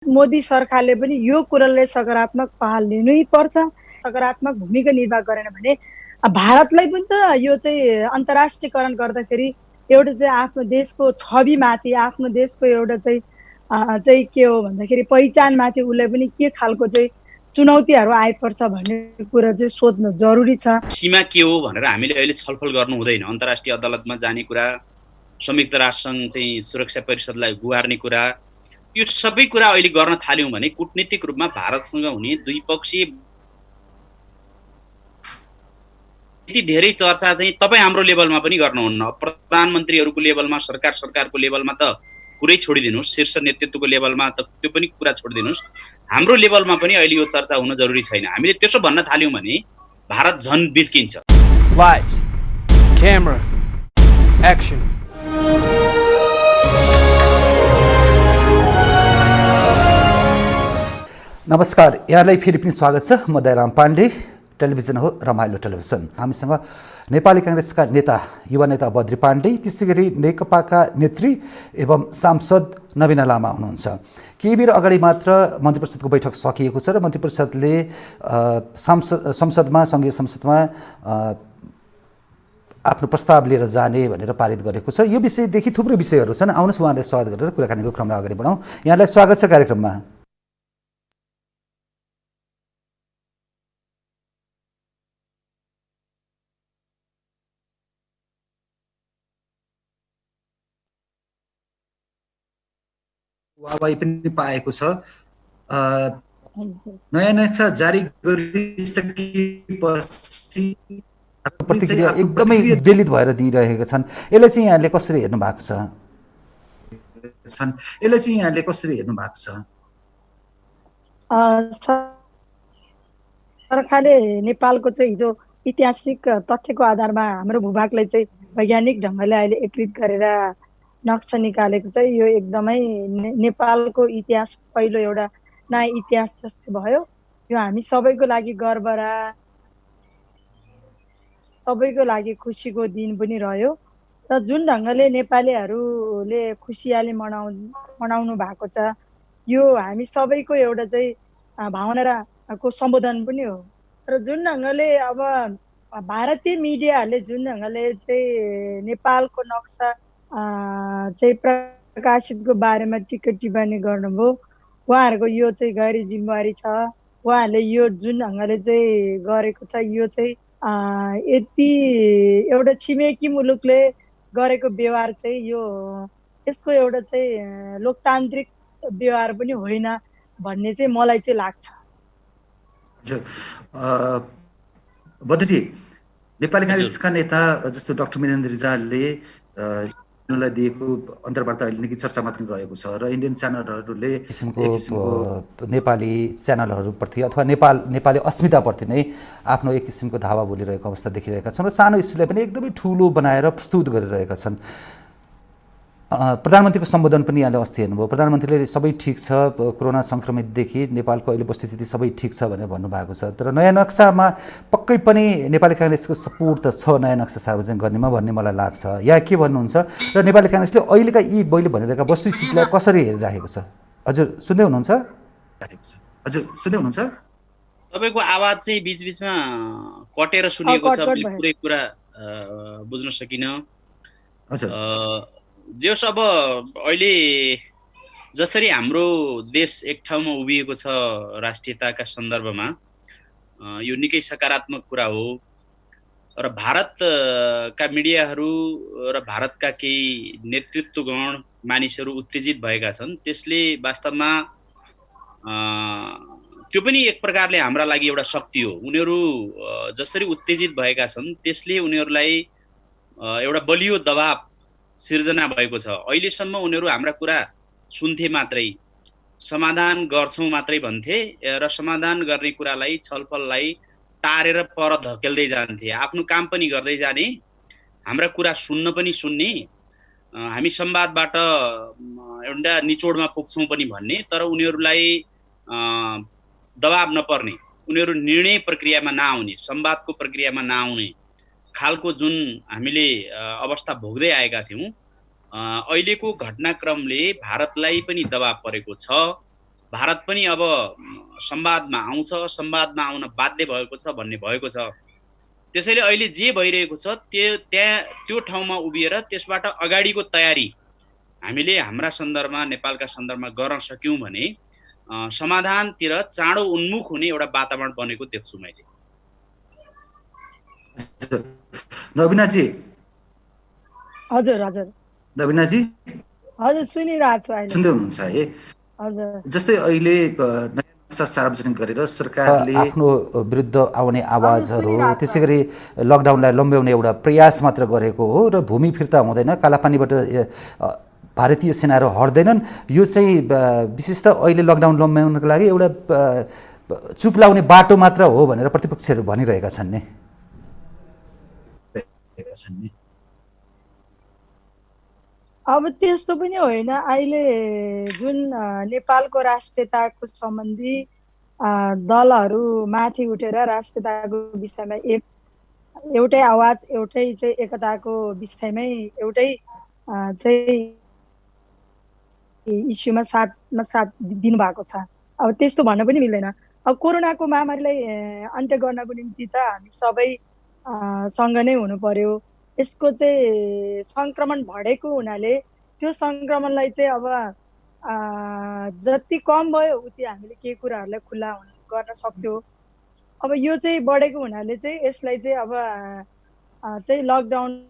मोदी सरकारले पनि यो कुरालाई सकारात्मक पहल लिनै पर्छ। सकारात्मक भूमिका निर्वाह गरेन भने भारतलाई पनि त यो चाहिँ अन्तर्राष्ट्रियकरण गर्दाखेरि एउटा चाहिँ आफ्नो देशको छविमाथि, आफ्नो देशको एउटा चाहिँ के हो भन्दाखेरि पहिचानमाथि उसलाई पनि के खालको चाहिँ चुनौतीहरू आइपर्छ भन्ने कुरा चाहिँ सोध्नु जरुरी छ। सीमा के हो भनेर हामीले अहिले छलफल गर्नु हुँदैन। अन्तर्राष्ट्रिय अदालतमा जाने कुरा, संयुक्त राष्ट्रसङ्घ चाहिँ सुरक्षा परिषदलाई गुहार्ने कुरा, यो सबै कुरा अहिले गर्न थाल्यौँ भने कूटनीतिक रूपमा भारतसँग हुने द्विपक्षीय यति धेरै चर्चा चाहिँ तपाईँ हाम्रो लेभलमा पनि गर्नुहुन्न। प्रधानमन्त्रीहरूको लेभलमा, सरकारको लेभलमा त पुरै छोडिदिनुहोस्, शीर्ष नेतृत्वको लेभलमा त त्यो पनि कुरा छोडिदिनुहोस्। हाम्रो लेभलमा पनि अहिले यो चर्चा हुन जरुरी छैन। हामीले त्यसो भन्न थाल्यौँ भने भारत झन् बिच्किन्छ। Lights, camera, action. नमस्कार, यहाँलाई फेरि पनि स्वागत छ। म दयाराम पाण्डे, टेलिभिजन हो रमाइलो टेलिभिजन। हामीसँग नेपाली काङ्ग्रेसका नेता, युवा नेता बद्री पाण्डे, त्यसै गरी नेकपाका नेत्री एवं सांसद नवीना लामा हुनुहुन्छ। केही बेर अगाडि मात्र मन्त्री परिषदको बैठक सकिएको छ र मन्त्री परिषदले संसदमा, सङ्घीय संसदमा आफ्नो प्रस्ताव लिएर जाने भनेर पारित गरेको छ। यो विषयदेखि थुप्रै विषयहरू छन्। आउनुहोस् उहाँलाई स्वागत गरेर कुराकानीको क्रमलाई अगाडि बढाउँ। यहाँलाई स्वागत छ कार्यक्रममा। वाहवाही पनि पाएको छ। नयाँ नक्सा जारी गरिसकेपछि प्रतिक्रिया एकदमै उद्वेलित भएर दिइरहेका छन्। यसलाई चाहिँ यहाँले कसरी हेर्नु भएको छ? सरकारले नेपालको चाहिँ हिजो ऐतिहासिक तथ्यको आधारमा हाम्रो भूभागलाई चाहिँ वैज्ञानिक ढङ्गले अहिले एकीकृत गरेर नक्सा निकालेको चाहिँ यो एकदमै नेपालको इतिहास पहिलो एउटा नयाँ इतिहास जस्तो भयो। यो हामी सबैको लागि गर्व र सबैको लागि खुसीको दिन पनि रह्यो। र जुन ढङ्गले नेपालीहरूले खुसियाली मनाउनु भएको छ, यो हामी सबैको एउटा चाहिँ भावनाको सम्बोधन पनि हो। र जुन ढङ्गले अब भारतीय मिडियाहरूले जुन ढङ्गले चाहिँ नेपालको नक्सा चाहिँ प्रकाशितको बारेमा टिका टिप्पणी गर्नुभयो, उहाँहरूको यो चाहिँ गैर जिम्मेवारी छ। उहाँहरूले यो जुन ढङ्गले चाहिँ गरेको छ, यो चाहिँ यति एउटा छिमेकी मुलुकले गरेको व्यवहार चाहिँ यो यसको एउटा चाहिँ लोकतान्त्रिक व्यवहार पनि होइन भन्ने चाहिँ मलाई चाहिँ लाग्छ। हजुर, बद्रीजी, नेपाली काङ्ग्रेसका नेता जस्तो डाक्टर वीरेन्द्र रिजालले लाई दिएको अन्तर्वार्ता अहिले निकै चर्चामा पनि रहेको छ र इन्डियन च्यानलहरूले किसिमको नेपाली च्यानलहरूप्रति अथवा नेपाली अस्मिताप्रति नै आफ्नो एक किसिमको धावा बोलिरहेको अवस्था देखिरहेका छन् र सानो इस्युलाई पनि एकदमै ठुलो बनाएर प्रस्तुत गरिरहेका छन्। प्रधानमन्त्रीको सम्बोधन पनि यहाँले अस्ति हेर्नुभयो। प्रधानमन्त्रीले सबै ठिक छ, कोरोना सङ्क्रमितदेखि नेपालको अहिले स्थिति सबै ठिक छ भनेर भन्नुभएको छ। तर नयाँ नक्सामा पक्कै पनि नेपाली काङ्ग्रेसको सपोर्ट त छ नयाँ नक्सा सार्वजनिक गर्नेमा भन्ने मलाई लाग्छ। यहाँ के भन्नुहुन्छ र नेपाली काङ्ग्रेसले अहिलेका यी मैले भनिरहेका वस्तुस्थितिलाई कसरी हेरिरहेको छ? हजुर सुन्दै हुनुहुन्छ? तपाईँको आवाज चाहिँ बिचबिचमा कटेर सुनिएको छ, पुरै कुरा बुझ्न सकिनँ। हजुर, जेस अब अहिले जसरी हाम्रो देश एक ठाउँमा उभिएको छ राष्ट्रियताका सन्दर्भमा, यो निकै सकारात्मक कुरा हो। र भारतका मिडियाहरू र भारतका केही नेतृत्वगण मानिसहरू उत्तेजित भएका छन्। त्यसले वास्तवमा त्यो पनि एक प्रकारले हाम्रा लागि एउटा शक्ति हो। उनीहरू जसरी उत्तेजित भएका छन् त्यसले उनीहरूलाई एउटा बलियो दबाब सिर्जना भएको छ। अहिलेसम्म उनीहरू हाम्रा कुरा सुन्थे मात्रै, समाधान गर्छौँ मात्रै भन्थे र समाधान गर्ने कुरालाई, छलफललाई टारेर पर धकेल्दै जान्थे। आफ्नो काम पनि गर्दै जाने, हाम्रा कुरा सुन्न पनि सुन्ने, हामी संवादबाट एउटा निचोडमा पुग्छौँ पनि भन्ने। तर उनीहरूलाई दबाब नपर्ने, उनीहरू निर्णय प्रक्रियामा नआउने, संवादको प्रक्रियामा नआउने खालको जुन हामीले अवस्था भोग्दै आएका थियौँ, अहिलेको घटनाक्रमले भारतलाई पनि दबाब परेको छ भारत पनि अब संवादमा आउँछ, संवादमा आउन बाध्य भएको छ भन्ने भएको छ। त्यसैले अहिले जे भइरहेको छ त्यो ठाउँमा उभिएर त्यसबाट अगाडिको तयारी हामीले हाम्रा सन्दर्भमा, नेपालका सन्दर्भमा गर्न सक्यौँ भने समाधानतिर चाँडो उन्मुख हुने एउटा वातावरण बनेको देख्छु मैले। नवीनाजी। हजुर हजुर नवीनाजी। हजुर सुनिरहेको छु अहिले। सुन्दै हुनुहुन्छ है? हजुर। जस्तै अहिले सार्वजनिक गरेर सरकारले आफ्नो विरुद्ध आउने आवाजहरू, त्यसै गरी लकडाउनलाई लम्ब्याउने एउटा प्रयास मात्र गरेको हो र भूमि फिर्ता हुँदैन, कालापानीबाट भारतीय सेनाहरू हट्दैनन्, यो चाहिँ विशेषतः अहिले लकडाउन लम्ब्याउनको लागि एउटा चुप लाउने बाटो मात्र हो भनेर प्रतिपक्षहरू भनिरहेका छन् नि। अब त्यस्तो पनि होइन। अहिले जुन नेपालको राष्ट्रियताको सम्बन्धी दलहरू माथि उठेर राष्ट्रियताको विषयमा एउटै आवाज, एउटै चाहिँ एकताको विषयमै एउटै चाहिँ इस्युमा साथ दिनुभएको छ। अब त्यस्तो भन्न पनि मिल्दैन। अब कोरोनाको महामारीलाई अन्त्य गर्नको निम्ति त हामी सबै सँग नै हुनु पर्यो। यसको चाहिँ सङ्क्रमण बढेको हुनाले त्यो सङ्क्रमणलाई चाहिँ अब जति कम भयो उति हामीले केही कुराहरूलाई खुल्ला गर्न सक्थ्यो। अब यो चाहिँ बढेको हुनाले चाहिँ यसलाई चाहिँ अब चाहिँ लकडाउनको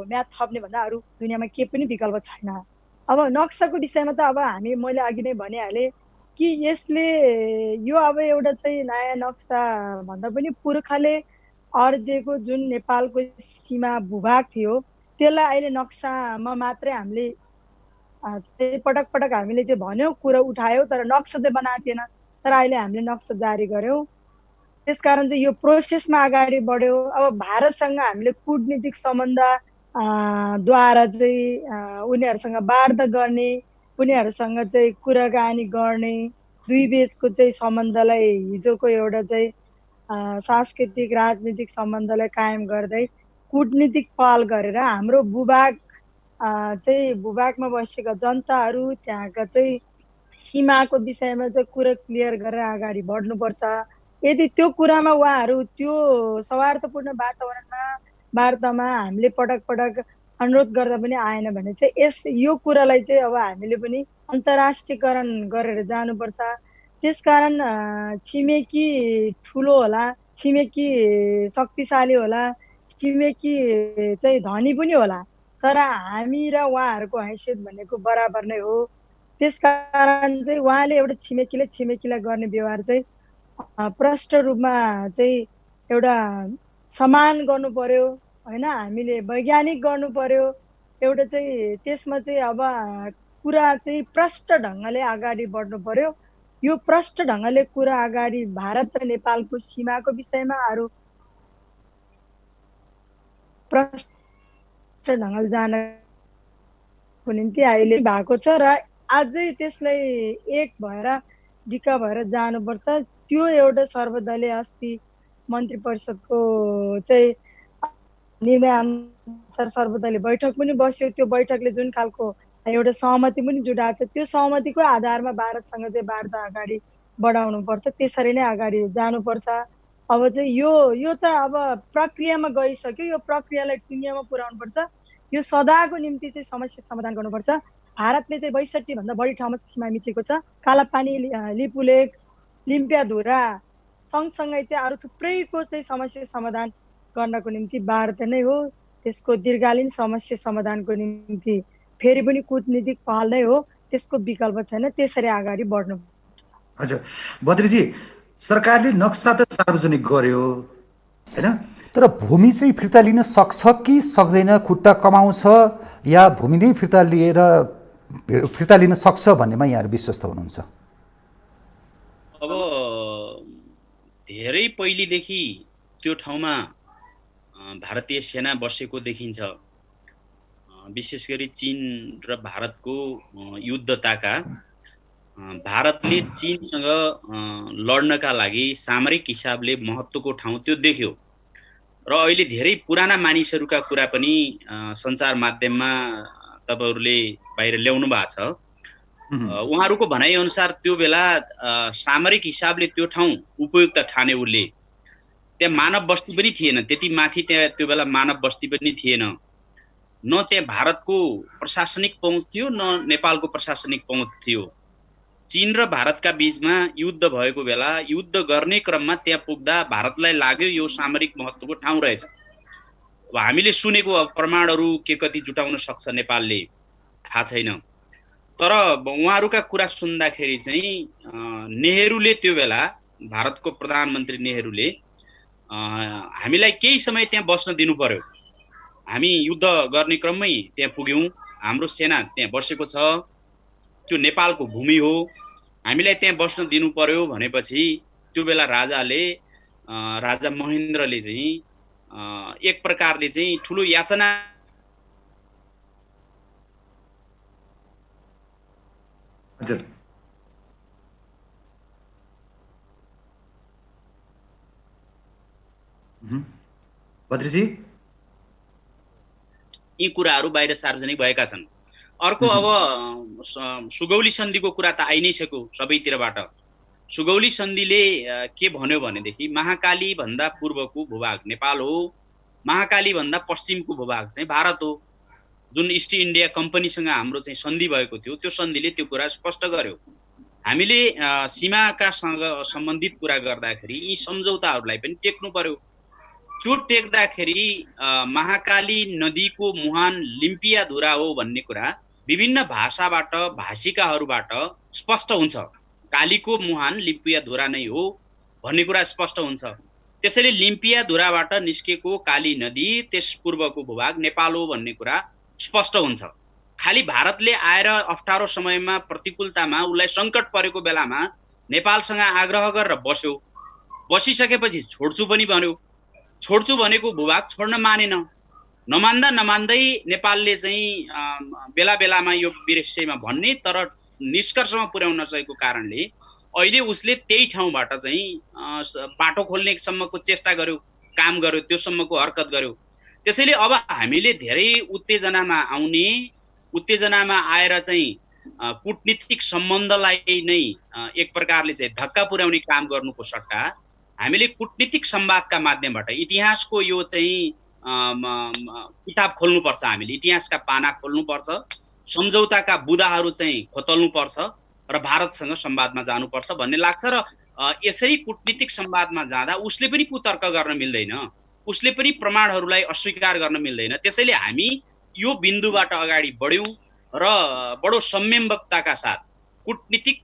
म्याद थप्ने भन्दा अरू दुनियाँमा केही पनि विकल्प छैन। अब नक्साको विषयमा त अब मैले अघि नै भनिहालेँ कि यसले यो अब एउटा चाहिँ नयाँ नक्सा भन्दा पनि पुर्खाले अर्जेको जुन नेपालको सीमा भूभाग थियो त्यसलाई अहिले नक्सामा मात्रै हामीले पटक पटक हामीले चाहिँ भन्यौँ, कुरा उठायौँ, तर नक्सा चाहिँ बनाएको थिएन। तर अहिले हामीले नक्सा जारी गऱ्यौँ। त्यसकारण चाहिँ यो प्रोसेसमा अगाडि बढ्यो। अब भारतसँग हामीले कूटनीतिक सम्बन्ध द्वारा चाहिँ उनीहरूसँग वार्ता गर्ने, उनीहरूसँग चाहिँ कुराकानी गर्ने, दुई बीचको चाहिँ सम्बन्धलाई हिजोको एउटा चाहिँ सांस्कृतिक राजनीतिक सम्बन्धलाई कायम गर्दै कूटनीतिक पहल गरेर हाम्रो भूभाग चाहिँ भूभागमा बसेका जनताहरू त्यहाँका चाहिँ सीमाको विषयमा चाहिँ कुरा क्लियर गरेर अगाडि बढ्नुपर्छ। यदि त्यो कुरामा उहाँहरू त्यो सौहार्दपूर्ण वार्तामा हामीले पटक पटक अनुरोध गर्दा पनि आएन भने चाहिँ यो कुरालाई चाहिँ अब हामीले पनि अन्तर्राष्ट्रियकरण गरेर जानुपर्छ। त्यसकारण छिमेकी ठुलो होला, छिमेकी शक्तिशाली होला, छिमेकी चाहिँ धनी पनि होला, तर हामी र उहाँहरूको हैसियत भनेको बराबर नै हो। त्यसकारण चाहिँ उहाँले एउटा छिमेकीलाई गर्ने व्यवहार चाहिँ प्रष्ट रूपमा चाहिँ एउटा समान गर्नु पर्यो होइन। हामीले वैज्ञानिक गर्नु पर्यो एउटा चाहिँ त्यसमा चाहिँ अब कुरा चाहिँ प्रष्ट ढङ्गले अगाडि बढ्नु पर्यो। यो प्रष्ट ढङ्गले कुरा अगाडि भारत र नेपालको सीमाको विषयमा अरू प्रष्ट ढङ्गले जानको निम्ति अहिले भएको छ र अझै त्यसलाई एक भएर डिका भएर जानुपर्छ। त्यो एउटा सर्वदलीय अस्ति मन्त्री परिषदको चाहिँ निर्णय अनुसार सर्वदलीय बैठक पनि बस्यो। त्यो बैठकले जुन खालको एउटा सहमति पनि जुटाएको छ त्यो सहमतिको आधारमा भारतसँग चाहिँ वार्ता अगाडि बढाउनुपर्छ। त्यसरी नै अगाडि जानुपर्छ। अब चाहिँ यो त अब प्रक्रियामा गइसक्यो। यो प्रक्रियालाई टुङ्गियामा पुर्याउनुपर्छ। यो सदाको निम्ति चाहिँ समस्या समाधान गर्नुपर्छ। भारतले चाहिँ 62 भन्दा बढी ठाउँमा सीमा मिचेको छ। कालापानी, लिपुलेक, लिम्पियाधुरा सँगसँगै चाहिँ अरू थुप्रैको चाहिँ समस्या समाधान गर्नको निम्ति वार्ता नै हो। त्यसको दीर्घकालीन समस्या समाधानको निम्ति फेरि पनि कूटनीतिक पहल नै हो। त्यसको विकल्प छैन। त्यसरी अगाडि बढ्नुपर्छ। हजुर बद्रीजी, सरकारले नक्सा त सार्वजनिक गर्यो हैन, तर भूमि चाहिँ फिर्ता लिन सक्छ कि सक्दैन, खुट्टा कमाउँछ या भूमि नै फिर्ता लिन सक्छ भन्नेमा यहाँहरू विश्वस्त हुनुहुन्छ? अब धेरै पहिलेदेखि त्यो ठाउँमा भारतीय सेना बसेको देखिन्छ। विशेष गरी चीन र भारतको युद्धताका भारतले चीनसँग लड्नका लागि सामरिक हिसाबले महत्त्वको ठाउँ त्यो देख्यो र अहिले धेरै पुराना मानिसहरूका कुरा पनि सञ्चार माध्यममा तपाईहरूले बाहिर ल्याउनु भएको छ। उहाँहरूको भनाइअनुसार त्यो बेला सामरिक हिसाबले त्यो ठाउँ उपयुक्त ठाने उसले। त्यहाँ मानव बस्ती पनि थिएन, त्यति माथि त्यहाँ त्यो बेला मानव बस्ती पनि थिएन, न त्यहाँ भारतको प्रशासनिक पहुँच थियो न नेपालको प्रशासनिक पहुँच थियो। चीन र भारतका बीचमा युद्ध भएको बेला युद्ध गर्ने क्रममा त्यहाँ पुग्दा भारतलाई लाग्यो यो सामरिक महत्त्वको ठाउँ रहेछ। अब हामीले सुनेको प्रमाणहरू के कति जुटाउन सक्छ नेपालले थाहा छैन, तर उहाँहरूका कुरा सुन्दाखेरि चाहिँ नेहरूले त्यो बेला भारतको प्रधानमन्त्री नेहरूले हामीलाई केही समय त्यहाँ बस्न दिनु पर्यो, हामी युद्ध गर्ने क्रममै त्यहाँ पुग्यौँ, हाम्रो सेना त्यहाँ बसेको छ, त्यो नेपालको भूमि हो, हामीलाई त्यहाँ बस्न दिनु पर्यो भनेपछि त्यो बेला राजा महेन्द्रले चाहिँ एक प्रकारले चाहिँ ठुलो याचना हजुर बद्रीजी यी कुराहरू बाहिर सार्वजनिक भएका छन्। अर्को अब सुगौली सन्धिको कुरा त आइ नै सक्यो सबैतिरबाट। सुगौली सन्धिले के भन्यो भनेदेखि महाकाली भन्दा पूर्वको भूभाग नेपाल हो, महाकाली भन्दा पश्चिमको भूभाग चाहिँ भारत हो। जुन इस्ट इन्डिया कम्पनीसँग हाम्रो चाहिँ सन्धि भएको थियो त्यो सन्धिले त्यो कुरा स्पष्ट गर्यो। हामीले सीमाकासँग सम्बन्धित कुरा गर्दाखेरि यी सम्झौताहरूलाई पनि टेक्नु पर्यो। त्यो टेक्दाखेरि महाकाली नदीको मुहान लिम्पियाधुरा हो भन्ने कुरा विभिन्न भाषाबाट भाषिकाहरूबाट स्पष्ट हुन्छ। कालीको मुहान लिम्पियाधुरा नै हो भन्ने कुरा स्पष्ट हुन्छ। त्यसैले लिम्पियाधुराबाट निस्केको काली नदी त्यस पूर्वको भूभाग नेपाल हो भन्ने कुरा स्पष्ट हुन्छ। खालि भारतले आएर अप्ठ्यारो समयमा प्रतिकूलतामा उसलाई सङ्कट परेको बेलामा नेपालसँग आग्रह गरेर बस्यो, बसिसकेपछि छोड्छु पनि भन्यो। छोड्छु भनेको भूभाग छोड्न मानेन, नमान्दै नेपालले चाहिँ बेला बेलामा यो विषयमा भन्ने तर निष्कर्षमा पुर्याउन नसकेको कारणले अहिले उसले त्यही ठाउँबाट चाहिँ बाटो खोल्ने सम्मको चेष्टा गर्यो, काम गर्यो, त्यो सम्मको हरकत गर्यो। त्यसैले अब हामीले धेरै उत्तेजनामा आएर चाहिँ कूटनीतिक सम्बन्धलाई नै एक प्रकारले चाहिँ धक्का पुर्याउने काम गर्नुको सट्टा हामीले कूटनीतिक संवादका माध्यमबाट इतिहासको यो चाहिँ किताब खोल्नुपर्छ, हामीले इतिहासका पाना खोल्नुपर्छ, सम्झौताका बुदाहरू चाहिँ खोतल्नुपर्छ र भारतसँग संवादमा जानुपर्छ भन्ने लाग्छ। र यसरी कूटनीतिक संवादमा जाँदा उसले पनि कुतर्क गर्न मिल्दैन, उसले पनि प्रमाणहरूलाई अस्वीकार गर्न मिल्दैन। त्यसैले हामी यो बिन्दुबाट अगाडि बढ्यौँ र बडो संयमताका साथ कूटनीतिक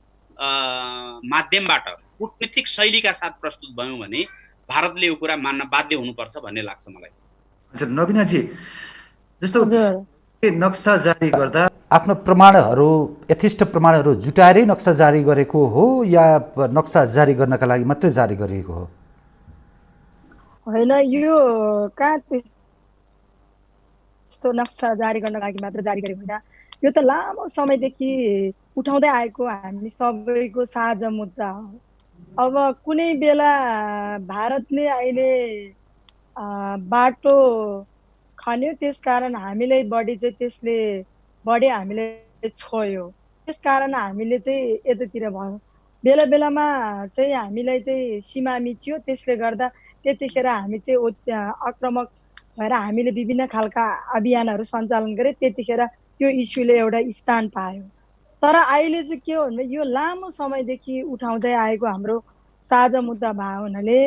माध्यमबाट कूटनीतिक शैलीका साथ प्रस्तुत भयौँ भने भारतले यो कुरा मान्न बाध्य हुनुपर्छ भन्ने लाग्छ मलाई। हजुर नवीनाजी, जस्तो नक्सा जारी गर्दा आफ्नो प्रमाणहरू यथेष्ट प्रमाणहरू जुटाएरै नक्सा जारी गरेको हो या नक्सा जारी गर्नका लागि मात्रै जारी गरिएको हो? होइन, यो कहाँ त्यस्तो नक्सा जारी गर्नका लागि मात्र जारी गरेको होइन, यो त लामो समयदेखि उठाउँदै आएको हामी सबैको साझा मुद्दा हो। अब कुनै बेला भारतले अहिले बाटो खन्यो, त्यसकारण हामीलाई बढी चाहिँ त्यसले बढी हामीले छोयो, त्यसकारण हामीले चाहिँ यतातिर भयो। बेला बेलामा चाहिँ हामीलाई चाहिँ सीमा मिच्यो, त्यसले गर्दा त्यतिखेर हामी चाहिँ आक्रामक भएर हामीले विभिन्न खालका अभियानहरू सञ्चालन गरे, त्यतिखेर त्यो इस्युले एउटा स्थान पायो। तर अहिले चाहिँ के हो भने यो लामो समयदेखि उठाउँदै आएको हाम्रो साझा मुद्दा भयो हुनाले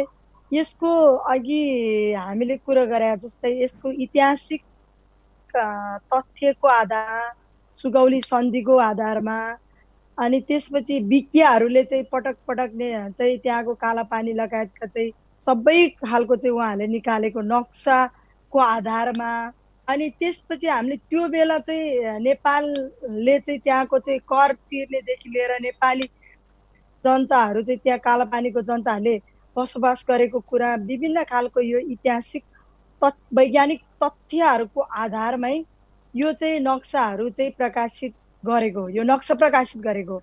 यसको अघि हामीले कुरा गरे जस्तै यसको ऐतिहासिक तथ्यको आधार, सुगौली सन्धिको आधारमा, अनि त्यसपछि विज्ञहरूले चाहिँ पटक पटक चाहिँ त्यहाँको कालापानी लगायतका चाहिँ सबै खालको चाहिँ उहाँहरूले निकालेको नक्साको आधारमा, अनि त्यसपछि हामीले त्यो बेला चाहिँ नेपालले चाहिँ त्यहाँको चाहिँ कर तिर्नेदेखि लिएर नेपाली जनताहरू चाहिँ त्यहाँ कालापानीको जनताहरूले बसोबास गरेको कुरा विभिन्न खालको यो ऐतिहासिक वैज्ञानिक तथ्यहरूको आधारमै यो चाहिँ नक्साहरू चाहिँ प्रकाशित गरेको, यो नक्सा प्रकाशित गरेको।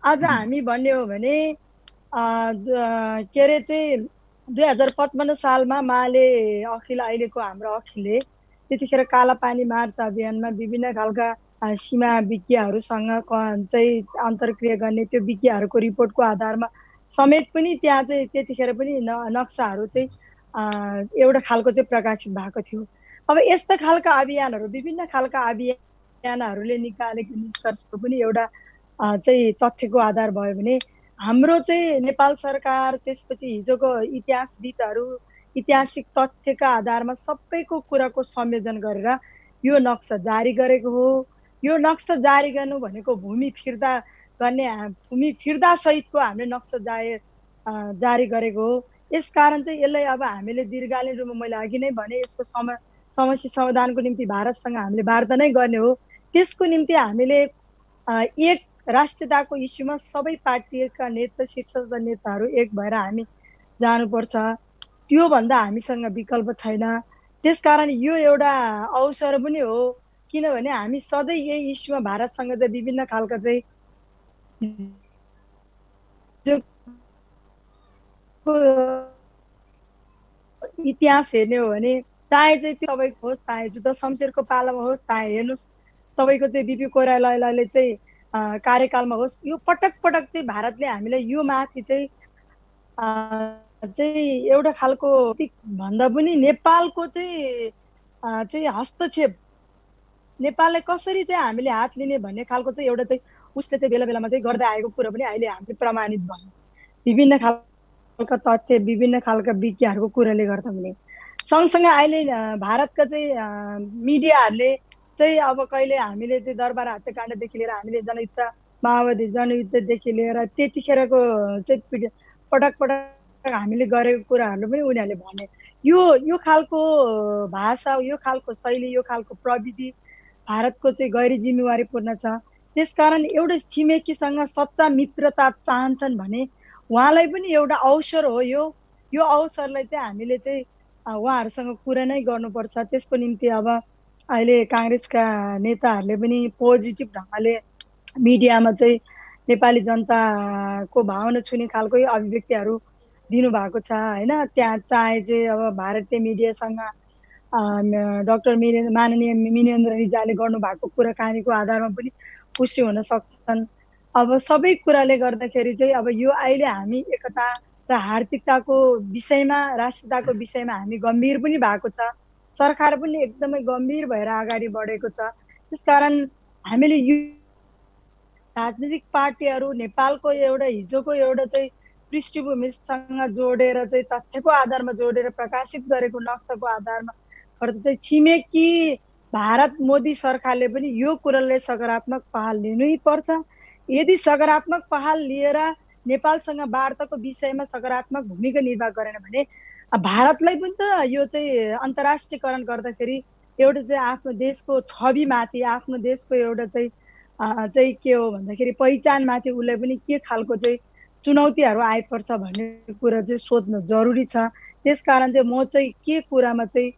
आज हामी भन्ने हो भने के अरे चाहिँ 2055 सालमा माले अखिल, अहिलेको हाम्रो अखिलले त्यतिखेर कालापानी मार्च अभियानमा विभिन्न खालका सीमा विज्ञहरूसँग चाहिँ अन्तर्क्रिया गर्ने त्यो विज्ञहरूको रिपोर्टको आधारमा समेत पनि त्यहाँ चाहिँ त्यतिखेर पनि नक्साहरू चाहिँ एउटा खालको चाहिँ प्रकाशित भएको थियो। अब यस्ता खालका अभियानहरू विभिन्न खालका अभियानहरूले निकालेको निष्कर्षको पनि एउटा चाहिँ तथ्यको आधार भयो भने हाम्रो चाहिँ नेपाल सरकार त्यसपछि हिजोको इतिहासविदहरू ऐतिहासिक तथ्यका आधारमा सबैको कुराको संयोजन गरेर यो नक्सा जारी गरेको हो। यो नक्सा जारी गर्नु भनेको भूमि फिर्ता सहितको हामीले नक्सा जारी गरेको हो। यसकारण चाहिँ यसलाई अब हामीले दीर्घकालीन रूपमा मैले अघि नै भने यसको समस्या समाधानको निम्ति भारतसँग हामीले वार्ता नै गर्ने हो। त्यसको निम्ति हामीले एक राष्ट्रियताको इस्युमा सबै पार्टीका नेता शीर्ष नेताहरू एक भएर हामी जानुपर्छ। त्योभन्दा हामीसँग विकल्प छैन। त्यसकारण यो एउटा अवसर पनि हो, किनभने हामी सधैँ यही इस्युमा भारतसँग चाहिँ विभिन्न खालका चाहिँ इतिहास हेर्ने हो भने चाहे चाहिँ त्यो तपाईँको होस्, चाहे जुद्ध शमशेरको पालामा होस्, चाहे हेर्नुहोस् तपाईँको चाहिँ बिपी कोइरालाले चाहिँ कार्यकालमा होस्, यो पटक पटक चाहिँ भारतले हामीलाई यो माथि चाहिँ एउटा खालको भन्दा पनि नेपालको चाहिँ हस्तक्षेप, नेपाललाई कसरी चाहिँ हामीले हात लिने भन्ने खालको चाहिँ एउटा चाहिँ उसले चाहिँ बेला बेलामा चाहिँ गर्दै आएको कुरा पनि अहिले हामीले प्रमाणित भयो विभिन्न खालका तथ्य विभिन्न खालका विज्ञहरूको कुराले गर्दा पनि। सँगसँगै अहिले भारतका चाहिँ मिडियाहरूले चाहिँ अब कहिले हामीले चाहिँ दरबार हत्याकाण्डदेखि लिएर हामीले जनयुद्ध माओवादी जनयुद्धदेखि लिएर त्यतिखेरको चाहिँ पटक पटक हामीले गरेको कुराहरू पनि उनीहरूले भने यो खालको भाषा, यो खालको शैली, यो खालको प्रविधि भारतको चाहिँ गैर जिम्मेवारीपूर्ण छ। त्यसकारण एउटा छिमेकीसँग सच्चा मित्रता चाहन्छन् भने उहाँलाई पनि एउटा अवसर हो। यो अवसरलाई चाहिँ हामीले चाहिँ उहाँहरूसँग कुरा नै गर्नुपर्छ। त्यसको निम्ति अब अहिले काङ्ग्रेसका नेताहरूले पनि पोजिटिभ ढङ्गले मिडियामा चाहिँ नेपाली जनताको भावना छुने खालकै अभिव्यक्तिहरू दिनुभएको छ होइन। त्यहाँ चाहे चाहिँ अब भारतीय मिडियासँग डाक्टर माननीय मिनेन्द्र रिजालले गर्नुभएको कुराकानीको आधारमा पनि पुष्टि हुन सक्छन्। अब सबै कुराले गर्दाखेरि चाहिँ अब यो अहिले हामी एकता र हार्दिकताको विषयमा, राष्ट्रियताको विषयमा हामी गम्भीर पनि भएको छ। सरकार पनि एकदमै गम्भीर भएर अगाडि बढेको छ। त्यसकारण हामीले यो राजनीतिक पार्टीहरू नेपालको एउटा हिजोको एउटा चाहिँ पृष्ठभूमिसँग जोडेर चाहिँ तथ्यको आधारमा जोडेर प्रकाशित गरेको नक्साको आधारमा गर्दा चाहिँ छिमेकी भारत मोदी सरकारले पनि यो कुरालाई सकारात्मक पहल लिनै पर्छ। यदि सकारात्मक पहल लिएर नेपालसँग वार्ताको विषयमा सकारात्मक भूमिका निर्वाह गरेन भने भारतलाई पनि त यो चाहिँ अन्तर्राष्ट्रियकरण गर्दाखेरि एउटा चाहिँ आफ्नो देशको छविमाथि, आफ्नो देशको एउटा चाहिँ के हो भन्दाखेरि पहिचानमाथि उसलाई पनि के खालको चाहिँ चुनौतीहरू आइपर्छ भन्ने कुरा चाहिँ सोध्नु जरुरी छ। त्यसकारण चाहिँ म चाहिँ के कुरामा चाहिँ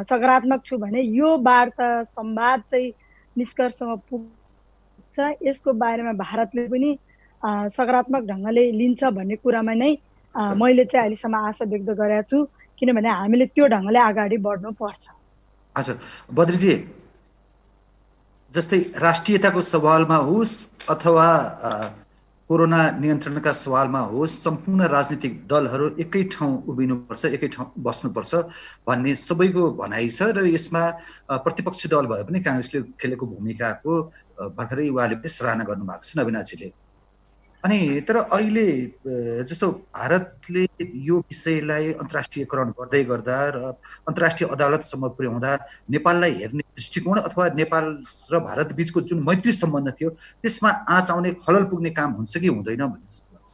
सकारात्मक छु भने यो वार्ता संवाद चाहिँ निष्कर्षमा पुग्छ, यसको बारेमा भारतले पनि सकारात्मक ढङ्गले लिन्छ भन्ने कुरामा नै मैले चाहिँ अहिलेसम्म आशा व्यक्त गरेको छु, किनभने हामीले त्यो ढङ्गले अगाडि बढ्नुपर्छ। हजुर बद्रीजी, जस्तै राष्ट्रियताको सवालमा होस् अथवा कोरोना नियन्त्रणका सवालमा होस्, सम्पूर्ण राजनीतिक दलहरू एकै ठाउँ उभिनुपर्छ, एकै ठाउँ बस्नुपर्छ भन्ने सबैको भनाइ छ र यसमा प्रतिपक्षी दल भए पनि काङ्ग्रेसले खेलेको भूमिकाको भर्खरै उहाँले पनि सराहना गर्नुभएको छ नवीनाजीले। अनि तर अहिले जस्तो भारतले यो विषयलाई अन्तर्राष्ट्रियकरण गर्दै गर्दा र अन्तर्राष्ट्रिय अदालतसम्म पुर्याउँदा नेपाललाई हेर्ने दृष्टिकोण अथवा नेपाल र भारत बीचको जुन मैत्री सम्बन्ध थियो त्यसमा आँच आउने, खलल पुग्ने काम हुन्छ कि हुँदैन भन्ने जस्तो लाग्छ।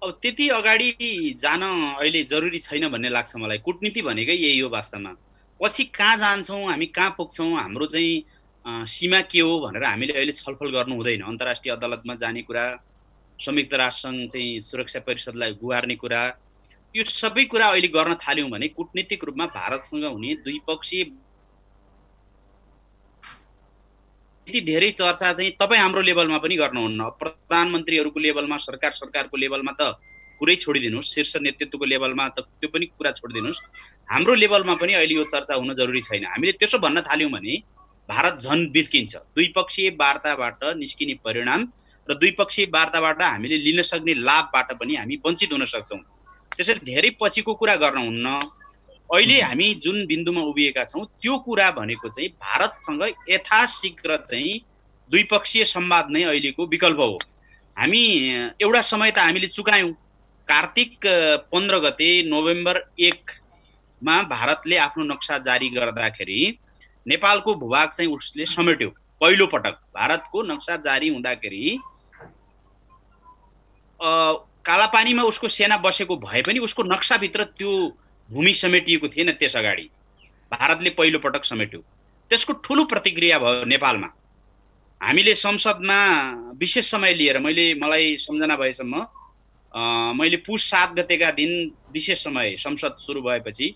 अब त्यति अगाडि जान अहिले जरुरी छैन भन्ने लाग्छ मलाई। कूटनीति भनेकै यही हो वास्तवमा। पछि कहाँ जान्छौँ, हामी कहाँ पुग्छौँ, हाम्रो चाहिँ सीमा के हो भनेर हामीले अहिले छलफल गर्नु हुँदैन। अन्तर्राष्ट्रिय अदालतमा जाने कुरा, संयुक्त राष्ट्रसङ्घ चाहिँ सुरक्षा परिषदलाई गुहार्ने कुरा, यो सबै कुरा अहिले गर्न थाल्यौँ भने कूटनीतिक रूपमा भारतसँग हुने द्विपक्षीय यति धेरै चर्चा चाहिँ तपाईँ हाम्रो लेभलमा पनि गर्नुहुन्न। प्रधानमन्त्रीहरूको लेभलमा, सरकारको लेभलमा त कुरै छोडिदिनुहोस्, शीर्ष नेतृत्वको लेभलमा त त्यो पनि कुरा छोडिदिनुहोस्, हाम्रो लेभलमा पनि अहिले यो चर्चा हुन जरुरी छैन। हामीले त्यसो भन्न थाल्यौँ भने भारत झन् बिच्किन्छ। द्विपक्षीय वार्ताबाट निस्किने परिणाम र द्विपक्षीय वार्ताबाट हामीले लिन सक्ने लाभबाट पनि हामी वञ्चित हुन सक्छौँ। त्यसैले धेरै पछिको कुरा गर्न हुन्न। अहिले हामी जुन बिन्दुमा उभिएका छौँ त्यो कुरा भनेको चाहिँ भारतसँग यथाशीघ्र चाहिँ द्विपक्षीय संवाद नै अहिलेको विकल्प हो। हामी एउटा समय त हामीले चुकायौँ। कार्तिक 15 गते नोभेम्बर 1 मा भारतले आफ्नो नक्सा जारी गर्दाखेरि नेपालको भूभाग चाहिँ उसले समेट्यो। पहिलो पटक भारतको नक्सा जारी हुँदाखेरि कालापानीमा उसको सेना बसेको भए पनि उसको नक्साभित्र त्यो भूमि समेटिएको थिएन। त्यस अगाडि भारतले पहिलो पटक समेट्यो। त्यसको ठुलो प्रतिक्रिया भयो नेपालमा। हामीले संसदमा विशेष समय लिएर मलाई सम्झना भएसम्म मैले पुस 7 गतेका दिन विशेष समय संसद सुरु भएपछि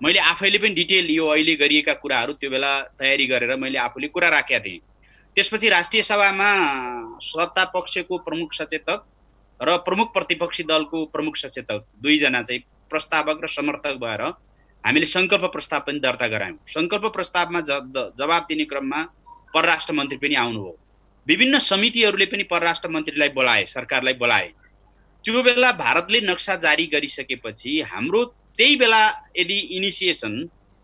मैले आफैले पनि डिटेल यो अहिले गरिएका कुराहरू त्यो बेला तयारी गरेर मैले आफूले कुरा राखेका थिएँ। त्यसपछि राष्ट्रिय सभामा सत्ता पक्षको प्रमुख सचेतक र प्रमुख प्रतिपक्षी दलको प्रमुख सचेतक दुईजना चाहिँ प्रस्तावक र समर्थक भएर हामीले संकल्प प्रस्ताव पनि दर्ता गरायौँ। संकल्प प्रस्तावमा जवाब दिने क्रममा परराष्ट्र मन्त्री पनि आउनुभयो। विभिन्न समितिहरूले पनि परराष्ट्र मन्त्रीलाई बोलाए, सरकारलाई बोलाए। त्यो बेला भारतले नक्सा जारी गरिसकेपछि हाम्रो त्यही बेला यदि इनिसिएसन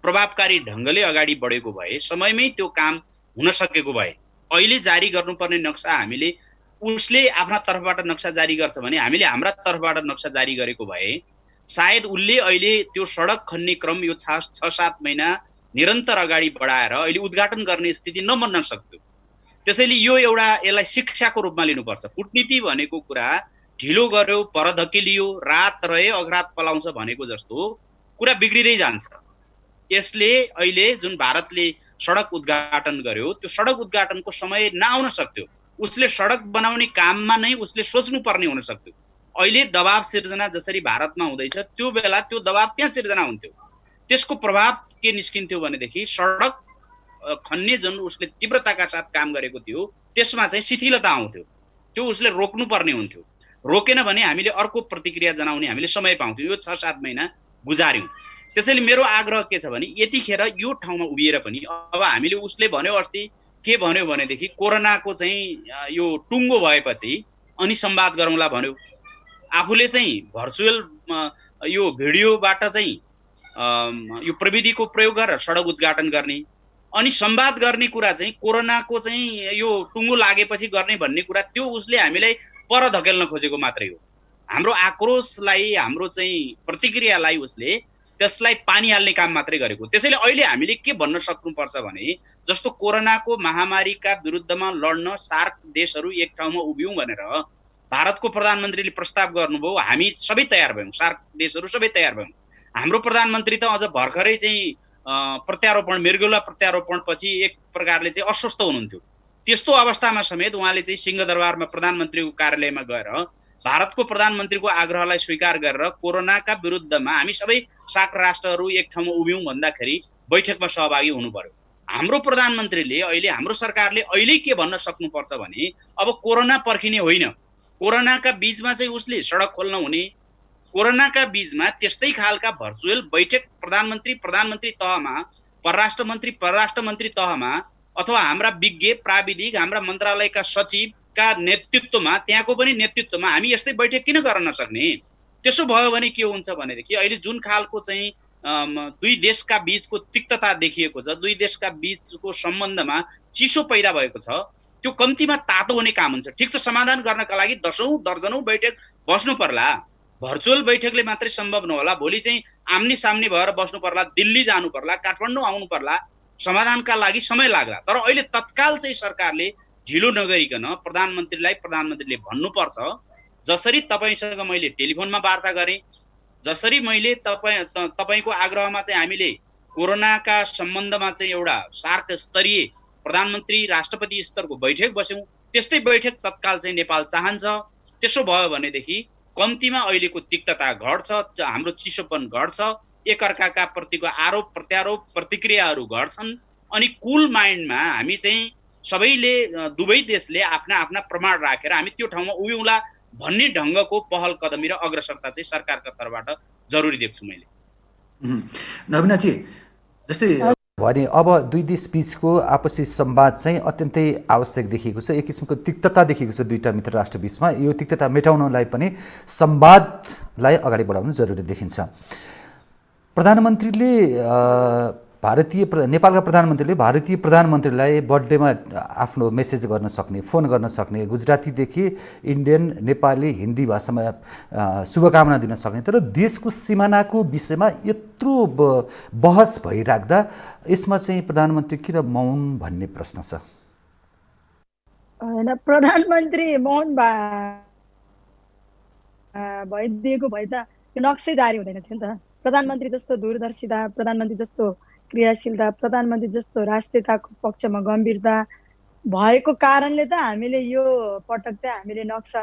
प्रभावकारी ढङ्गले अगाडि बढेको भए, समयमै त्यो काम हुन सकेको भए, अहिले जारी गर्नुपर्ने नक्सा हामीले उसले आफ्ना तर्फबाट नक्सा जारी गर्छ भने हामीले हाम्रा तर्फबाट नक्सा जारी गरेको भए सायद उसले अहिले त्यो सडक खन्ने क्रम यो 6-7 महिना निरन्तर अगाडि बढाएर अहिले उद्घाटन गर्ने स्थिति नबन्न सक्थ्यो। त्यसैले यो एउटा यसलाई शिक्षाको रूपमा लिनुपर्छ। कूटनीति भनेको कुरा ढिलो गर्यो, पर धकेलियो, रात रहे अग्रात पलाउँछ भनेको जस्तो कुरा बिग्रिँदै जान्छ। यसले अहिले जुन भारतले सडक उद्घाटन गर्यो त्यो सडक उद्घाटनको समय नआउन सक्थ्यो। उसले सडक बनाउने काममा नै उसले सोच्नुपर्ने हुन सक्थ्यो। अहिले दबाब सिर्जना जसरी भारतमा हुँदैछ त्यो बेला त्यो दबाब त्यहाँ सिर्जना हुन्थ्यो। त्यसको प्रभाव के निस्किन्थ्यो भनेदेखि सडक खन्ने जुन उसले तीव्रताका साथ काम गरेको थियो त्यसमा चाहिँ शिथिलता आउँथ्यो। त्यो उसले रोक्नुपर्ने हुन्थ्यो। रोकेन भने हामीले अर्को प्रतिक्रिया जनाउने हामीले समय पाउँथ्यौँ। यो 6-7 महिना गुजार्यौँ। त्यसैले मेरो आग्रह के छ भने यतिखेर यो ठाउँमा उभिएर पनि अब हामीले उसले भन्यो अस्ति के भन्यो भनेदेखि कोरोनाको चाहिँ यो टुङ्गो भएपछि अनि संवाद गरौँला भन्यो। आफूले चाहिँ भर्चुअल यो भिडियोबाट चाहिँ यो प्रविधिको प्रयोग गरेर सडक उद्घाटन गर्ने अनि संवाद गर्ने कुरा चाहिँ कोरोनाको चाहिँ यो टुङ्गो लागेपछि गर्ने भन्ने कुरा त्यो उसले हामीलाई पर धकेल्न खोजेको मात्रै हो। हाम्रो आक्रोशलाई, हाम्रो चाहिँ प्रतिक्रियालाई उसले त्यसलाई पानी हाल्ने काम मात्रै गरेको। त्यसैले अहिले हामीले के भन्न सक्नुपर्छ भने जस्तो कोरोनाको महामारीका विरुद्धमा लड्न सार्क देशहरू एक ठाउँमा उभियौँ भनेर भारतको प्रधानमन्त्रीले प्रस्ताव गर्नुभयो। हामी सबै तयार भयौँ, सार्क देशहरू सबै तयार भयौँ। हाम्रो प्रधानमन्त्री त अझ भर्खरै चाहिँ प्रत्यारोपण, मृगौला प्रत्यारोपण पछि एक प्रकारले चाहिँ अस्वस्थ हुनुहुन्थ्यो। त्यस्तो अवस्थामा समेत उहाँले चाहिँ सिंहदरबारमा प्रधानमन्त्रीको कार्यालयमा गएर भारतको प्रधानमन्त्रीको आग्रहलाई स्वीकार गरेर कोरोनाका विरुद्धमा हामी सबै सार्क राष्ट्रहरू एक ठाउँमा उभियौँ भन्दाखेरि बैठकमा सहभागी हुनु पर्यो। हाम्रो प्रधानमन्त्रीले अहिले, हाम्रो सरकारले अहिले के भन्न सक्नुपर्छ भने अब कोरोना पर्खिने होइन। कोरोनाका बीचमा चाहिँ उसले सडक खोल्न हुने, कोरोनाका बीचमा त्यस्तै खालका भर्चुअल बैठक प्रधानमन्त्री तहमा, परराष्ट्र मन्त्री तहमा अथवा हाम्रा विज्ञ प्राविधिक, हाम्रा मन्त्रालयका सचिवका नेतृत्वमा, त्यहाँको पनि नेतृत्वमा हामी यस्तै बैठक किन गर्न नसक्ने? त्यसो भयो भने के हुन्छ भनेदेखि अहिले जुन खालको चाहिँ दुई देशका बीचको तिक्तता देखिएको छ, दुई देशका बीचको सम्बन्धमा चिसो पैदा भएको छ, त्यो कम्तीमा तातो हुने काम हुन्छ। ठिक छ, समाधान गर्नका लागि दर्जनौं बैठक बस्नु पर्ला। भर्चुअल बैठकले मात्रै सम्भव नहोला। भोलि चाहिँ आम्ने सामने भएर बस्नु पर्ला, दिल्ली जानु पर्ला, काठमाडौँ आउनु पर्ला, समाधानका लागि समय लाग्ला। तर अहिले तत्काल चाहिँ सरकारले ढिलो नगरिकन प्रधानमन्त्रीले भन्नुपर्छ, जसरी तपाईँसँग मैले टेलिफोनमा वार्ता गरेँ, जसरी मैले तपाईँको आग्रहमा चाहिँ हामीले कोरोनाका सम्बन्धमा चाहिँ एउटा सार्क स्तरीय प्रधानमन्त्री राष्ट्रपति स्तरको बैठक बस्यौँ, त्यस्तै बैठक तत्काल चाहिँ नेपाल चाहन्छ। त्यसो भयो भनेदेखि कम्तीमा अहिलेको तिक्तता घट्छ, हाम्रो चिसोपन घट्छ, एकअर्काका प्रतिको आरोप प्रत्यारोप प्रतिक्रियाहरू घट्छन् अनि कुल माइन्डमा हामी चाहिँ सबैले, दुवै देशले आफ्ना आफ्ना प्रमाण राखेर हामी त्यो ठाउँमा उभिउँला भन्ने ढङ्गको पहल कदमी र अग्रसरता चाहिँ सरकारका तर्फबाट जरुरी देख्छु मैले। नवीनाजी, जस्तै भने अब दुई देश बीचको आपसी संवाद चाहिँ अत्यन्तै आवश्यक देखिएको छ। एक किसिमको तिक्तता देखिएको छ दुईटा मित्र राष्ट्र बीचमा। यो तिक्तता मेटाउनलाई पनि संवादलाई अगाडि बढाउनु जरुरी देखिन्छ। प्रधानमन्त्रीले नेपालका प्रधानमन्त्रीले भारतीय प्रधानमन्त्रीलाई बर्थडेमा आफ्नो मेसेज गर्न सक्ने, फोन गर्न सक्ने, गुजरातीदेखि इन्डियन, नेपाली, हिन्दी भाषामा शुभकामना दिन सक्ने, तर देशको सिमानाको विषयमा यत्रो बहस भइराख्दा यसमा चाहिँ प्रधानमन्त्री किन मौन भन्ने प्रश्न छ। होइन, प्रधानमन्त्री मौन भइदिएको भए त त्यो नक्सैदारी हुँदैन थियो नि त। प्रधानमन्त्री जस्तो दूरदर्शिता, प्रधानमन्त्री जस्तो क्रियाशीलता, प्रधानमन्त्री जस्तो राष्ट्रियताको पक्षमा गम्भीरता भएको कारणले त हामीले यो पटक चाहिँ हामीले नक्सा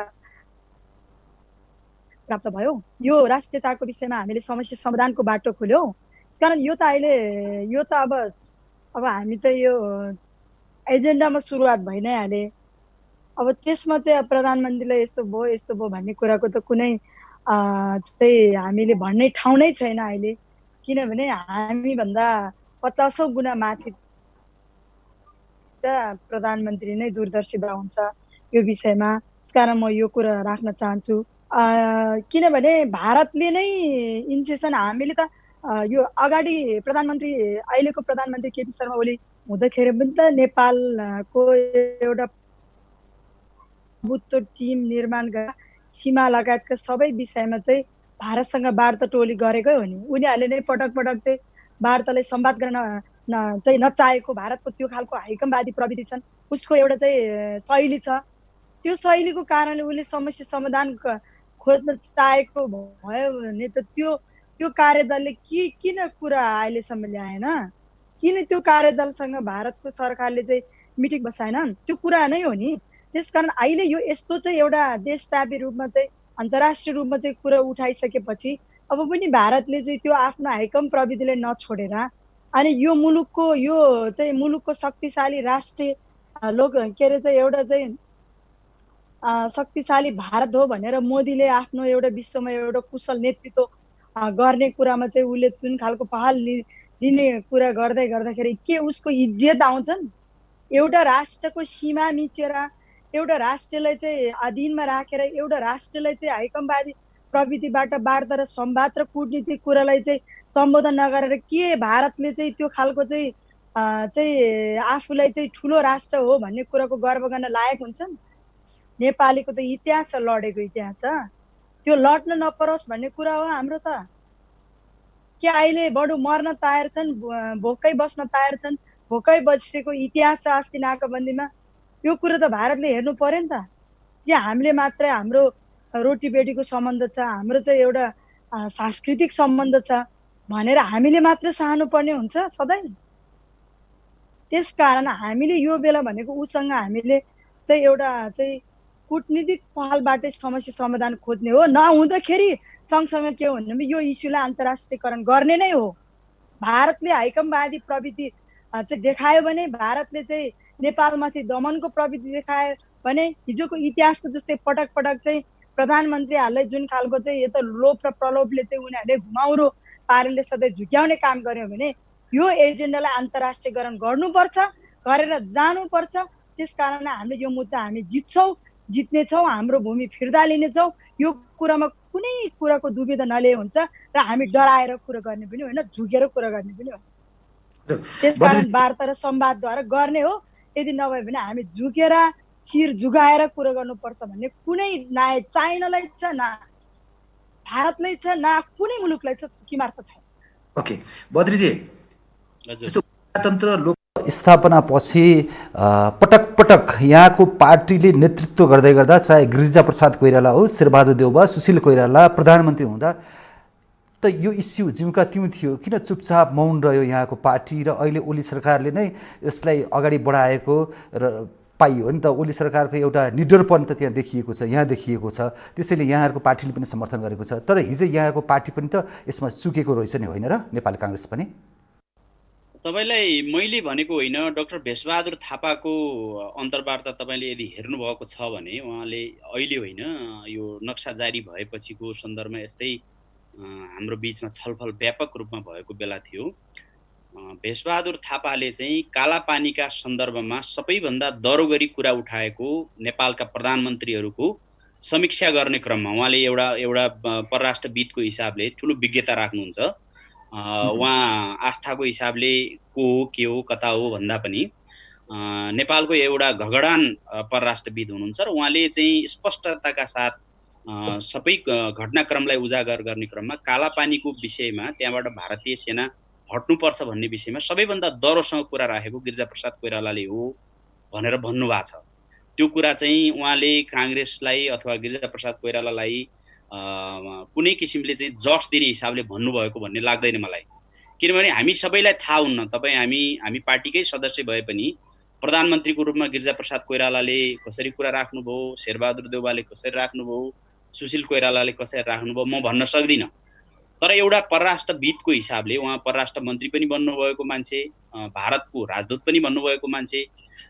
प्राप्त भयो। यो राष्ट्रियताको विषयमा हामीले समस्या समाधानको बाटो खोल्यौँ। कारण यो त अहिले यो त अब हामी त यो एजेन्डामा सुरुवात भइ नै हाले। अब त्यसमा चाहिँ प्रधानमन्त्रीलाई यस्तो भयो भन्ने कुराको त कुनै चाहिँ हामीले भन्ने ठाउँ नै छैन अहिले। किनभने हामीभन्दा 50औं गुणा माथि प्रधानमन्त्री नै दूरदर्शिता हुन्छ यो विषयमा। त्यसकारण म यो कुरा राख्न चाहन्छु। किनभने भारतले नै इन्सेसन हामीले त यो अगाडि प्रधानमन्त्री अहिलेको प्रधानमन्त्री केपी शर्मा ओली हुँदाखेरि पनि त नेपालको एउटा प्रभुत्व टिम निर्माण गरेर सीमा लगायतका सबै विषयमा चाहिँ भारतसँग वार्ता टोली गरेकै हो नि। उनीहरूले नै पटक पटक चाहिँ वार्तालाई संवाद गर्न चाहिँ नचाहेको, भारतको त्यो खालको हाइकमवादी प्रवृत्ति छन्, उसको एउटा चाहिँ शैली छ। त्यो शैलीको कारणले उसले समस्या समाधान खोज्न चाहेको भयो भने त त्यो कार्यदलले किन कुरा अहिलेसम्म ल्याएन? किन त्यो कार्यदलसँग भारतको सरकारले चाहिँ मिटिङ बसाएन? त्यो कुरा नै हो नि। त्यसकारण अहिले यो यस्तो चाहिँ एउटा देशव्यापी रूपमा चाहिँ अन्तर्राष्ट्रिय रूपमा चाहिँ कुरा उठाइसकेपछि अब पनि भारतले चाहिँ त्यो आफ्नो हाइकम प्रविधिले नछोडेर अनि यो मुलुकको शक्तिशाली राष्ट्रिय के अरे चाहिँ एउटा चाहिँ शक्तिशाली भारत हो भनेर मोदीले आफ्नो एउटा विश्वमा एउटा कुशल नेतृत्व गर्ने कुरामा चाहिँ उसले जुन खालको पहल लिने कुरा गर्दाखेरि के उसको इज्जत आउँछन्? एउटा राष्ट्रको सीमा मिचेर एउटा राष्ट्रलाई चाहिँ अधीनमा राखेर एउटा राष्ट्रलाई चाहिँ हाइकमवादी प्रवृत्तिबाट वार्ता र संवाद र कूटनीतिक कुरालाई चाहिँ सम्बोधन नगरेर के भारतले चाहिँ त्यो खालको चाहिँ आफूलाई चाहिँ ठुलो राष्ट्र हो भन्ने कुराको गर्व गर्न लायक हुन्छन्? नेपालीको त इतिहास छ, लडेको इतिहास छ। त्यो लड्न नपरोस् भन्ने कुरा हो हाम्रो त। के अहिले बडो मर्न तयार छन्, भोकै बस्न तयार छन्, भोकै बसेको इतिहास छ अस्ति नाकाबन्दीमा। यो कुरो त भारतले हेर्नु पर्यो नि त। कि हामीले मात्र हाम्रो रोटी बेटीको सम्बन्ध छ, हाम्रो चाहिँ एउटा सांस्कृतिक सम्बन्ध छ भनेर हामीले मात्र सहनु पर्ने हुन्छ सधैँ? त्यसकारण हामीले यो बेला भनेको उसँग हामीले चाहिँ एउटा चाहिँ कूटनीतिक पहलबाटै समस्या समाधान खोज्ने हो। नहुँदाखेरि सँगसँगै के हो भने यो इस्युलाई अन्तर्राष्ट्रियकरण गर्ने नै हो। भारतले हाइकमवादी प्रवृत्ति चाहिँ देखायो भने, भारतले चाहिँ नेपालमाथि दमनको प्रवृत्ति देखायो भने, हिजोको इतिहास जस्तै पटक पटक चाहिँ प्रधानमन्त्रीहरूलाई जुन खालको चाहिँ यता लोभ र प्रलोभले चाहिँ उनीहरूले घुमाउरो पारेले सधैँ झुक्याउने काम गर्यो भने यो एजेन्डालाई अन्तर्राष्ट्रियकरण गर्नुपर्छ, गरेर जानुपर्छ। त्यसकारण हामीले यो मुद्दा हामी जित्नेछौँ, हाम्रो भूमि फिर्ता लिनेछौँ। यो कुरामा कुनै कुराको दुविधा नलिए हुन्छ र हामी डराएर कुरा गर्ने पनि होइन, झुकेर कुरा गर्ने पनि होइन। त्यसकारण वार्ता र संवादद्वारा गर्ने हो। यदि नभए भने हामी झुकेर शिर झुगाएर कुरा गर्नुपर्छ भन्ने कुनै न चाइनालाई छ, न भारतलाई छ, न कुनै मुलुकलाई छ, किमार्थ छैन। ओके बद्रीजी, लोकतन्त्र स्थापनापछि पटक पटक यहाँको पार्टीले नेतृत्व गर्दै गर्दा, चाहे गिरिजाप्रसाद कोइराला हो, शेरबहादुर देउवा, सुशील कोइराला प्रधानमन्त्री हुँदा त यो इस्यु जिउँका त्यौँ थियो। किन चुपचाप मौन रह्यो यहाँको पार्टी? र अहिले ओली सरकारले नै यसलाई अगाडि बढाएको र पाइयो नि त। ओली सरकारको एउटा निडरपन त त्यहाँ देखिएको छ, यहाँ देखिएको छ। त्यसैले यहाँहरूको पार्टीले पनि समर्थन गरेको छ। तर हिजो यहाँको पार्टी पनि त यसमा चुकेको रहेछ नि, होइन र? नेपाली काङ्ग्रेस पनि तपाईँलाई मैले भनेको होइन, डाक्टर भेषबहादुर थापाको अन्तर्वार्ता तपाईँले यदि हेर्नुभएको छ भने उहाँले अहिले होइन, यो नक्सा जारी भएपछिको सन्दर्भमा यस्तै हाम्रो बिचमा छलफल व्यापक रूपमा भएको बेला थियो। भेषबहादुर थापाले चाहिँ कालापानीका सन्दर्भमा सबैभन्दा दह्रो गरी कुरा उठाएको नेपालका प्रधानमन्त्रीहरूको समीक्षा गर्ने क्रममा उहाँले एउटा परराष्ट्रविदको हिसाबले ठुलो विज्ञता राख्नुहुन्छ। उहाँ आस्थाको हिसाबले को हो के हो कता हो भन्दा पनि नेपालको एउटा घगडान परराष्ट्रविद हुनुहुन्छ र उहाँले चाहिँ स्पष्टताका साथ सबै घटनाक्रमलाई उजागर गर्ने क्रममा कालापानीको विषयमा त्यहाँबाट भारतीय सेना हट्नुपर्छ भन्ने विषयमा सबैभन्दा दह्रोसँग कुरा राखेको गिरिजाप्रसाद कोइरालाले हो भनेर भन्नुभएको छ। त्यो कुरा चाहिँ उहाँले काङ्ग्रेसलाई अथवा गिरिजाप्रसाद कोइरालालाई कुनै किसिमले चाहिँ जस दिने हिसाबले भन्नुभएको भन्ने लाग्दैन मलाई। किनभने हामी सबैलाई थाहा हुन्न, तपाईँ हामी पार्टीकै सदस्य भए पनि प्रधानमन्त्रीको रूपमा गिरिजाप्रसाद कोइरालाले कसरी कुरा राख्नुभयो, शेरबहादुर देउवाले कसरी राख्नुभयो, सुशील कोइरालाले कसरी राख्नुभयो म भन्न सक्दिनँ। तर एउटा परराष्ट्रविदको हिसाबले उहाँ परराष्ट्र मन्त्री पनि बन्नुभएको मान्छे, भारतको राजदूत पनि बन्नुभएको मान्छे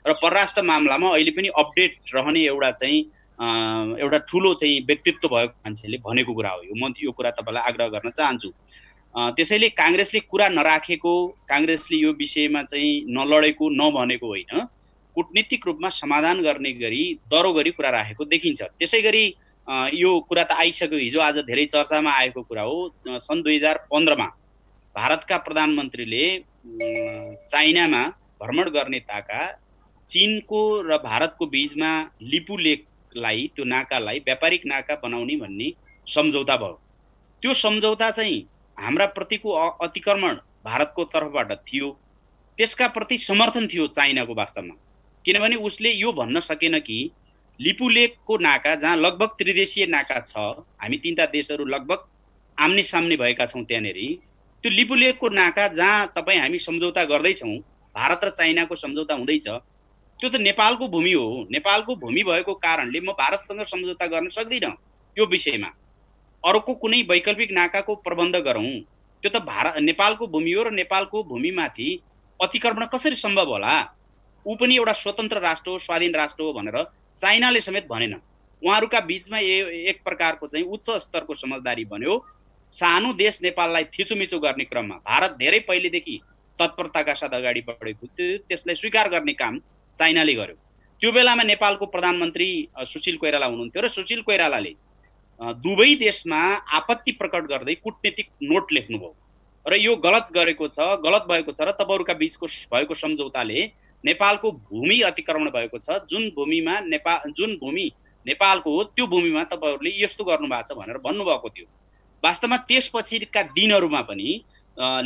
र परराष्ट्र मामलामा अहिले पनि अपडेट रहने एउटा ठुलो चाहिँ व्यक्तित्व भएको मान्छेले भनेको कुरा हो। म यो कुरा तपाईँलाई आग्रह गर्न चाहन्छु। त्यसैले काङ्ग्रेसले कुरा नराखेको, काङ्ग्रेसले यो विषयमा चाहिँ नलडेको नभनेको होइन, कूटनीतिक रूपमा समाधान गर्ने गरी दह्रो गरी कुरा राखेको देखिन्छ। त्यसै गरी यो कुरा त आइसक्यो, हिजो आज धेरै चर्चामा आएको कुरा हो। सन् 2015मा भारतका प्रधानमन्त्रीले चाइनामा भ्रमण गर्ने ताका चीनको र भारतको बीचमा लिपु लेकलाई, त्यो नाकालाई व्यापारिक नाका बनाउने भन्ने सम्झौता भयो। त्यो सम्झौता चाहिँ हाम्रा प्रतिको अतिक्रमण भारतको तर्फबाट थियो, त्यसका प्रति समर्थन थियो चाइनाको वास्तवमा। किनभने उसले यो भन्न सकेन कि लिपु लेकको नाका जहाँ लगभग त्रिदेशीय नाका छ, हामी तीनटा देशहरू लगभग आम्ने सामने भएका छौँ, त्यहाँनेरि त्यो लिपु लेकको नाका जहाँ तपाईँ हामी सम्झौता गर्दैछौँ, भारत र चाइनाको सम्झौता हुँदैछ, त्यो त नेपालको भूमि हो। नेपालको भूमि भएको कारणले म भारतसँग सम्झौता गर्न सक्दिनँ यो विषयमा। अर्को कुनै वैकल्पिक नाकाको प्रबन्ध गरौँ, त्यो त नेपालको भूमि हो र नेपालको भूमिमाथि अतिक्रमण कसरी सम्भव होला? ऊ पनि एउटा स्वतन्त्र राष्ट्र हो, स्वाधीन राष्ट्र हो भनेर चाइनाले समेत भनेन। उहाँहरूका बिचमा एक प्रकारको चाहिँ उच्च स्तरको समझदारी बन्यो। सानो देश नेपाललाई थिचोमिचो गर्ने क्रममा भारत धेरै पहिलेदेखि तत्परताका साथ अगाडि बढेको थियो, त्यसलाई स्वीकार गर्ने काम चाइनाले गर्यो। त्यो बेलामा नेपालको प्रधानमन्त्री सुशील कोइराला हुनुहुन्थ्यो र सुशील कोइरालाले दुवै देशमा आपत्ति प्रकट गर्दै कूटनीतिक नोट लेख्नुभयो र यो गलत भएको छ र तपाईँहरूका बिचको भएको सम्झौताले नेपालको भूमि अतिक्रमण भएको छ, जुन भूमि नेपालको हो त्यो भूमिमा तपाईँहरूले यस्तो गर्नुभएको छ भनेर भन्नुभएको थियो। वास्तवमा त्यसपछिका दिनहरूमा पनि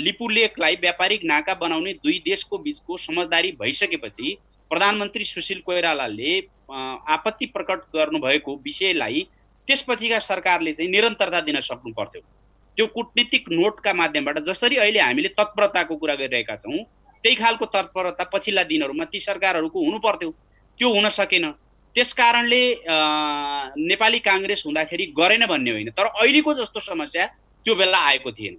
लिपु लेकलाई व्यापारिक नाका बनाउने दुई देशको बिचको समझदारी भइसकेपछि प्रधानमन्त्री सुशील कोइरालाले आपत्ति प्रकट गर्नुभएको विषयलाई त्यसपछिका सरकारले चाहिँ निरन्तरता दिन सक्नु पर्थ्यो। त्यो कूटनीतिक नोटका माध्यमबाट जसरी अहिले हामीले तत्परताको कुरा गरिरहेका छौँ, त्यही खालको तत्परता पछिल्ला दिनहरूमा ती सरकारहरूको हुनु पर्थ्यो, त्यो हुन सकेन। त्यसकारणले नेपाली काङ्ग्रेस हुँदाखेरि गरेन भन्ने होइन, तर अहिलेको जस्तो समस्या त्यो बेला आएको थिएन।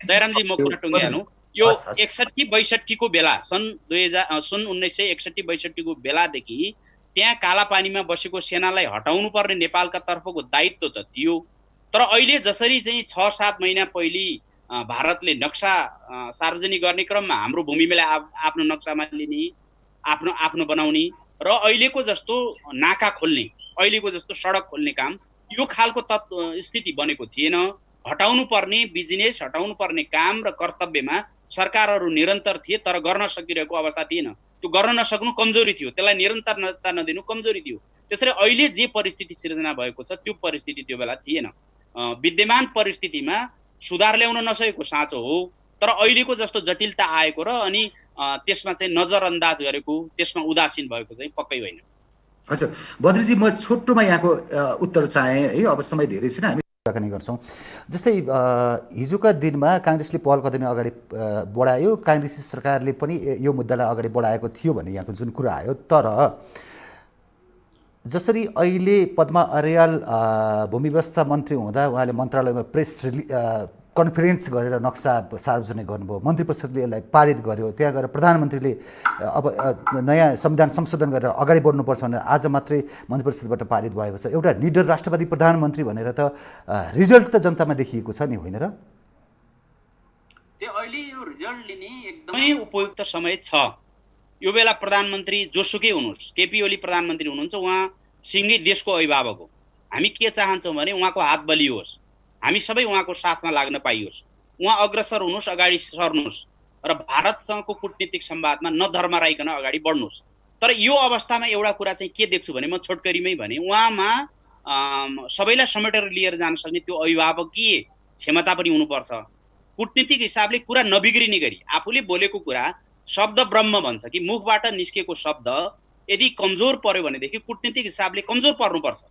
दयारामजी म कुरा टुङ्गिहालौँ। यो 61-62 को बेला सन् 1961-62 को बेलादेखि त्यहाँ कालापानीमा बसेको सेनालाई हटाउनु पर्ने नेपालका तर्फको दायित्व त थियो। तर अहिले जसरी चाहिँ 6-7 महिना पहिले भारतले नक्सा सार्वजनिक गर्ने क्रममा हाम्रो भूमिलाई आफ्नो नक्सामा लिने, आफ्नो बनाउने र अहिलेको जस्तो नाका खोल्ने, अहिलेको जस्तो सडक खोल्ने काम, यो खालको स्थिति बनेको थिएन। हटाउनु पर्ने बिजनेस, हटाउनु पर्ने काम र कर्तव्यमा सरकारहरू निरन्तर थिए, तर गर्न सकिरहेको अवस्था थिएन। त्यो गर्न नसक्नु कमजोरी थियो, त्यसलाई निरन्तरता नदिनु कमजोरी थियो। त्यसरी अहिले जे परिस्थिति सिर्जना भएको छ त्यो परिस्थिति त्यो बेला थिएन। विद्यमान परिस्थितिमा सुधार ल्याउन नसकेको साँचो हो, तर अहिलेको जस्तो जटिलता आएको र अनि त्यसमा चाहिँ नजरअन्दाज गरेको, त्यसमा उदासीन भएको चाहिँ पक्कै होइन। हजुर बद्रीजी, म छोटोमा यहाँको उत्तर चाहेँ है, अब समय धेरै छैन, हामी कुराकानी गर्छौँ। जस्तै हिजोका दिनमा काङ्ग्रेसले पहल कदमी अगाडि बढायो, काङ्ग्रेसी सरकारले पनि यो मुद्दालाई अगाडि बढाएको थियो भन्ने यहाँको जुन कुरा आयो। तर जसरी अहिले पद्मा अर्याल भूमि व्यवस्था मन्त्री हुँदा उहाँले मन्त्रालयमा कन्फरेन्स गरेर नक्सा सार्वजनिक गर्नुभयो, मन्त्री परिषदले यसलाई पारित गर्यो, त्यहाँ गएर प्रधानमन्त्रीले अब नयाँ संविधान संशोधन गरेर अगाडि बढ्नुपर्छ भनेर आज मात्रै मन्त्री परिषदबाट पारित भएको छ। एउटा निडर राष्ट्रवादी प्रधानमन्त्री भनेर त रिजल्ट त जनतामा देखिएको छ नि, होइन र? अहिले यो रिजल्ट लिने एकदमै उपयुक्त समय छ। यो बेला प्रधानमन्त्री जोसुकै हुनुहोस्, केपी ओली प्रधानमन्त्री हुनुहुन्छ, उहाँ सिङ्गै देशको अभिभावक हो। हामी के चाहन्छौँ भने उहाँको हात बलियोस्, हामी सबै उहाँको साथमा लाग्न पाइयोस्, उहाँ अग्रसर हुनुहोस्, अगाडि सर्नुहोस् र भारतसँगको कूटनीतिक संवादमा नधर्मराइकन अगाडि बढ्नुहोस्। तर यो अवस्थामा एउटा कुरा चाहिँ के देख्छु भने, म छोटकरीमै भने, उहाँमा सबैलाई समेटेर लिएर जान सक्ने त्यो अभिभावकीय क्षमता पनि हुनुपर्छ। कूटनीतिक हिसाबले कुरा नबिग्रिने गरी आफूले बोलेको कुरा, शब्द ब्रह्म भन्छ कि मुखबाट निस्केको शब्द यदि कमजोर पर्यो भनेदेखि कूटनीतिक हिसाबले कमजोर पर्नुपर्छ।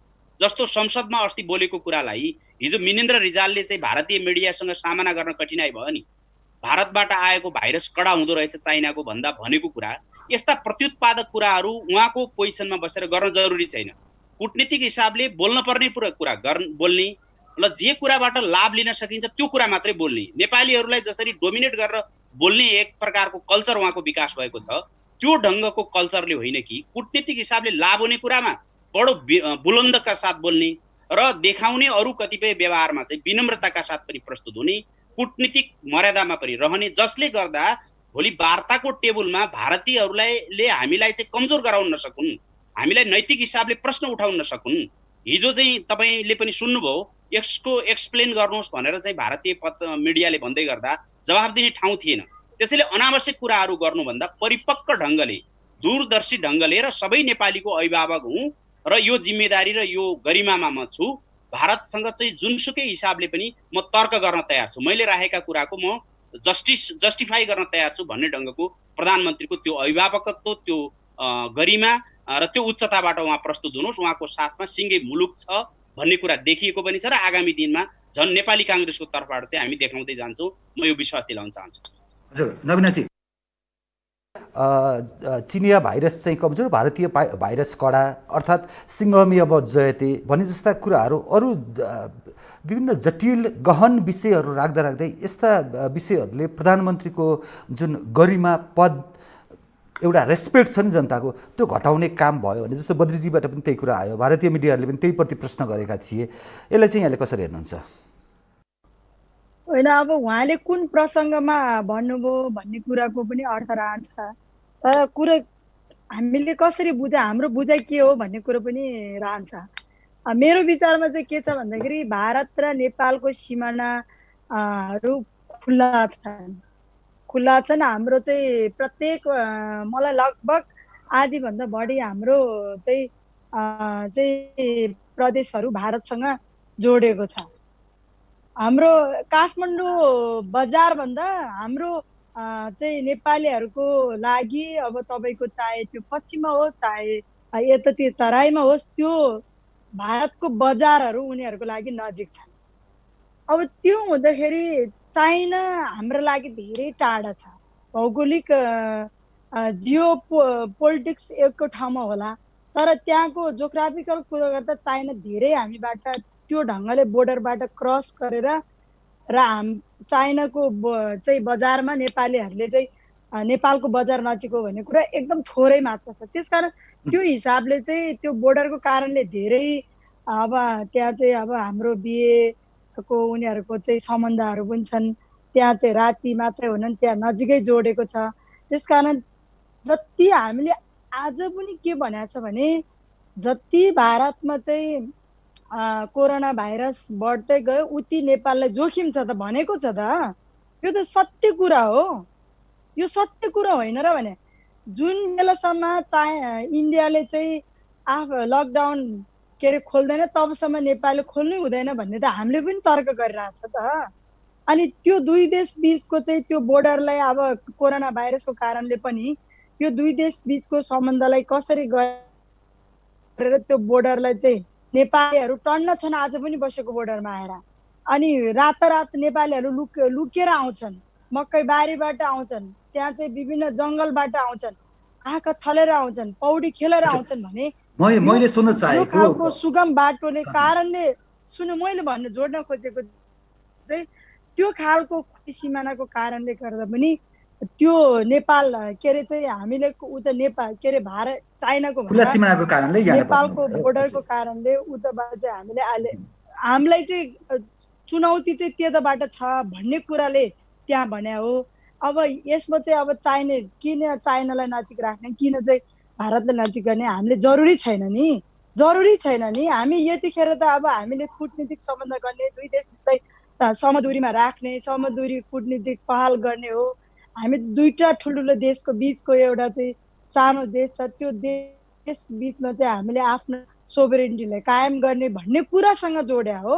जस्तो संसदमा अस्ति बोलेको कुरालाई हिजो मिनेन्द्र रिजालले चाहिँ भारतीय मिडियासँग सामना गर्न कठिनाइ भयो नि, भारतबाट आएको भाइरस कडा हुँदो रहेछ चाइनाको भन्दा भनेको कुरा, यस्ता प्रत्युत्पादक कुराहरू उहाँको पोजिसनमा बसेर गर्न जरुरी छैन। कूटनीतिक हिसाबले बोल्न पर्ने कुरा बोल्ने, ल जे कुराबाट लाभ लिन सकिन्छ त्यो कुरा मात्रै बोल्ने, नेपालीहरूलाई जसरी डोमिनेट गरेर बोल्ने एक प्रकारको कल्चर उहाँको विकास भएको छ, त्यो ढङ्गको कल्चरले होइन कि कूटनीतिक हिसाबले लाभ हुने कुरामा बडो बुलन्दका साथ बोल्ने र देखाउने अरू कतिपय व्यवहारमा चाहिँ विनम्रताका साथ पनि प्रस्तुत हुने, कूटनीतिक मर्यादामा पनि रहने, जसले गर्दा भोलि वार्ताको टेबलमा भारतीयहरूले हामीलाई चाहिँ कमजोर गराउन नसकुन्, हामीलाई नैतिक हिसाबले प्रश्न उठाउन नसकुन्। हिजो चाहिँ तपाईँले पनि सुन्नुभयो, यसको एक्सप्लेन गर्नुहोस् भनेर चाहिँ भारतीय मिडियाले भन्दै गर्दा जवाफ दिने ठाउँ थिएन। त्यसैले अनावश्यक कुराहरू गर्नुभन्दा परिपक्व ढङ्गले, दूरदर्शी ढङ्गले र सबै नेपालीको अभिभावक हुँ र यो जिम्मेदारी र यो गरिमामा म छु। भारतसँग चाहिँ जुनसुकै हिसाबले पनि म तर्क गर्न तयार छु, मैले राखेका कुराको म जस्टिफाई गर्न तयार छु भन्ने ढङ्गको प्रधानमन्त्रीको त्यो अभिभावकत्व, त्यो गरिमा र त्यो उच्चताबाट उहाँ प्रस्तुत हुनुहोस्। उहाँको साथमा सिङ्गै मुलुक छ भन्ने कुरा देखिएको पनि छ र आगामी दिनमा झन् नेपाली काङ्ग्रेसको तर्फबाट चाहिँ हामी देखाउँदै जान्छौँ। म यो विश्वास दिलाउन चाहन्छु। हजुर नवीनाजी, चिनिया भाइरस चाहिँ कमजोर, भारतीय भाइरस कडा, अर्थात् सिंहमी अब जयते भने जस्ता कुराहरू, अरू विभिन्न जटिल गहन विषयहरू राख्दा राख्दै यस्ता विषयहरूले प्रधानमन्त्रीको जुन गरिमा, पद, एउटा रेस्पेक्ट छ नि जनताको, त्यो घटाउने काम भयो भने जस्तो बद्रीजीबाट पनि त्यही कुरा आयो, भारतीय मिडियाहरूले पनि त्यही प्रति प्रश्न गरेका थिए। यसलाई चाहिँ यहाँले कसरी हेर्नुहुन्छ? होइन, अब उहाँले कुन प्रसङ्गमा भन्नुभयो भन्ने कुराको पनि अर्थ रहन्छ, तर कुरा हामीले कसरी हाम्रो बुझाइ के हो भन्ने कुरो पनि रहन्छ। मेरो विचारमा चाहिँ के छ भन्दाखेरि भारत र नेपालको सिमानाहरू खुल्ला छन्। हाम्रो चाहिँ प्रत्येक मलाई लगभग आधीभन्दा बढी हाम्रो चाहिँ प्रदेशहरू भारतसँग जोडेको छ। हाम्रो काठमाडौँ बजारभन्दा हाम्रो चाहिँ नेपालीहरूको लागि अब तपाईँको चाहे त्यो पश्चिममा होस् चाहे यतातिर तराईमा होस्, त्यो भारतको बजारहरू उनीहरूको लागि नजिक छन्। अब त्यो हुँदाखेरि चाइना हाम्रो लागि धेरै टाढा छ। भौगोलिक जियो पोलिटिक्स एकको ठाउँमा होला, तर त्यहाँको जोग्राफिकल कुरो गर्दा चाइना धेरै हामीबाट त्यो ढङ्गले बोर्डरबाट क्रस गरेर र चाइनाको चाहिँ बजारमा नेपालीहरूले चाहिँ नेपालको बजार नजिक हो भन्ने कुरा एकदम थोरै मात्र छ। त्यसकारण त्यो हिसाबले चाहिँ त्यो बोर्डरको कारणले धेरै अब त्यहाँ चाहिँ अब हाम्रो बिहेको उनीहरूको चाहिँ सम्बन्धहरू पनि छन्, त्यहाँ चाहिँ राति मात्रै होइनन्, त्यहाँ नजिकै जोडेको छ। त्यसकारण जति हामीले आज पनि के भनेको छ भने जति भारतमा चाहिँ कोरोना भाइरस बढ्दै गयो उति नेपाललाई जोखिम छ त भनेको छ त। यो त सत्य कुरा हो, यो सत्य कुरा होइन र भने जुन बेलासम्म इन्डियाले चाहिँ लकडाउन के अरे खोल्दैन तबसम्म नेपालले खोल्नै हुँदैन भन्ने त हामीले पनि तर्क गरिरहेछ त। अनि त्यो दुई देश बिचको चाहिँ त्यो बोर्डरलाई अब कोरोना भाइरसको कारणले पनि यो दुई देश बिचको सम्बन्धलाई कसरी गरेर त्यो बोर्डरलाई चाहिँ नेपालीहरू टन्न छन् आज पनि बसेको बोर्डरमा आएर, अनि रातारात नेपालीहरू लुकेर आउँछन्, मकै बारीबाट आउँछन्, त्यहाँ चाहिँ विभिन्न जङ्गलबाट आउँछन्, आँखा छलेर आउँछन्, पौडी खेलेर आउँछन् भने मैले सुन्न चाहेको खालको सुगम बाटोले कारणले मैले भन्न जोड्न खोजेको चाहिँ त्यो खालको सिमानाको कारणले गर्दा पनि त्यो नेपाल के अरे चाहिँ हामीले उता नेपाल के अरे भारत चाइनाको सिमानाको कारणले नेपालको बोर्डरको कारणले उताबाट चाहिँ हामीले हामीलाई चाहिँ चुनौती चाहिँ त्यताबाट छ भन्ने कुराले त्यहाँ भने हो। अब यसमा चाहिँ अब किन चाइनालाई नजिक राख्ने, किन चाहिँ भारतलाई नजिक गर्ने हामीले जरुरी छैन नि। हामी यतिखेर त अब हामीले कूटनीतिक सम्बन्ध गर्ने, दुई देश बिचलाई समदूरीमा राख्ने, समदूरी कूटनीतिक पहल गर्ने हो। हामी दुईटा ठुल्ठुलो देशको बिचको एउटा चाहिँ सानो देश छ, त्यो देश बिचमा चाहिँ हामीले आफ्नो सोभरेनिटीलाई कायम गर्ने भन्ने कुरासँग जोड्या हो।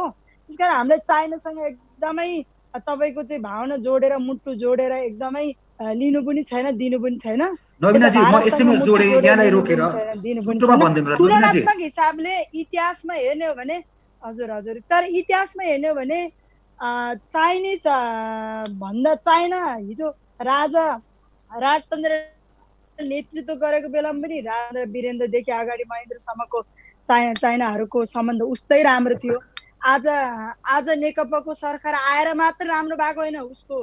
त्यसकारण हामीले चाइनासँग एकदमै तपाईँको चाहिँ भावना जोडेर, मुटु जोडेर एकदमै लिनु पनि छैन, दिनु पनि छैन। नवीनाजी, म यसैमा जोडे यहाँलाई रोकेर तुलनात्मक हिसाबले इतिहासमा हेर्ने हो भने हजुर तर इतिहासमा हेर्ने हो भने चाइनिज भन्दा चाइना हिजो राजा राजतन्त्र नेतृत्व गरेको बेलामा पनि राजा वीरेन्द्रदेखि अगाडि महेन्द्रसम्मको चाइनाहरूको सम्बन्ध उस्तै राम्रो थियो। आज नेकपाको सरकार आएर मात्र राम्रो भएको होइन, उसको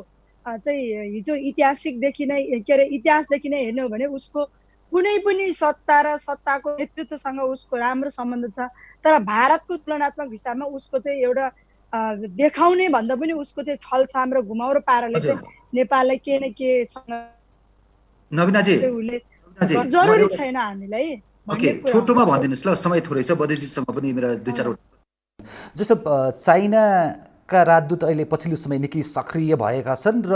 चाहिँ हिजो इतिहासदेखि नै हेर्ने हो भने उसको कुनै पनि सत्ता र सत्ताको नेतृत्वसँग उसको राम्रो सम्बन्ध छ। तर भारतको तुलनात्मक हिसाबमा उसको चाहिँ एउटा देखाउने भन्दा पनि उसको चाहिँ छलछाम र घुमाउरो पाराले चाहिँ नेपाललाई के न केसँग नवीनाजी जरुरी छैन हामीलाई। ओके, छोटोमा भनिदिनुहोस् ल, समय थोरै छ, बदेजीसँग पनि मेरा दुई चारवटा। जस्तो चाइनाका राजदूत अहिले पछिल्लो समय निकै सक्रिय भएका छन् र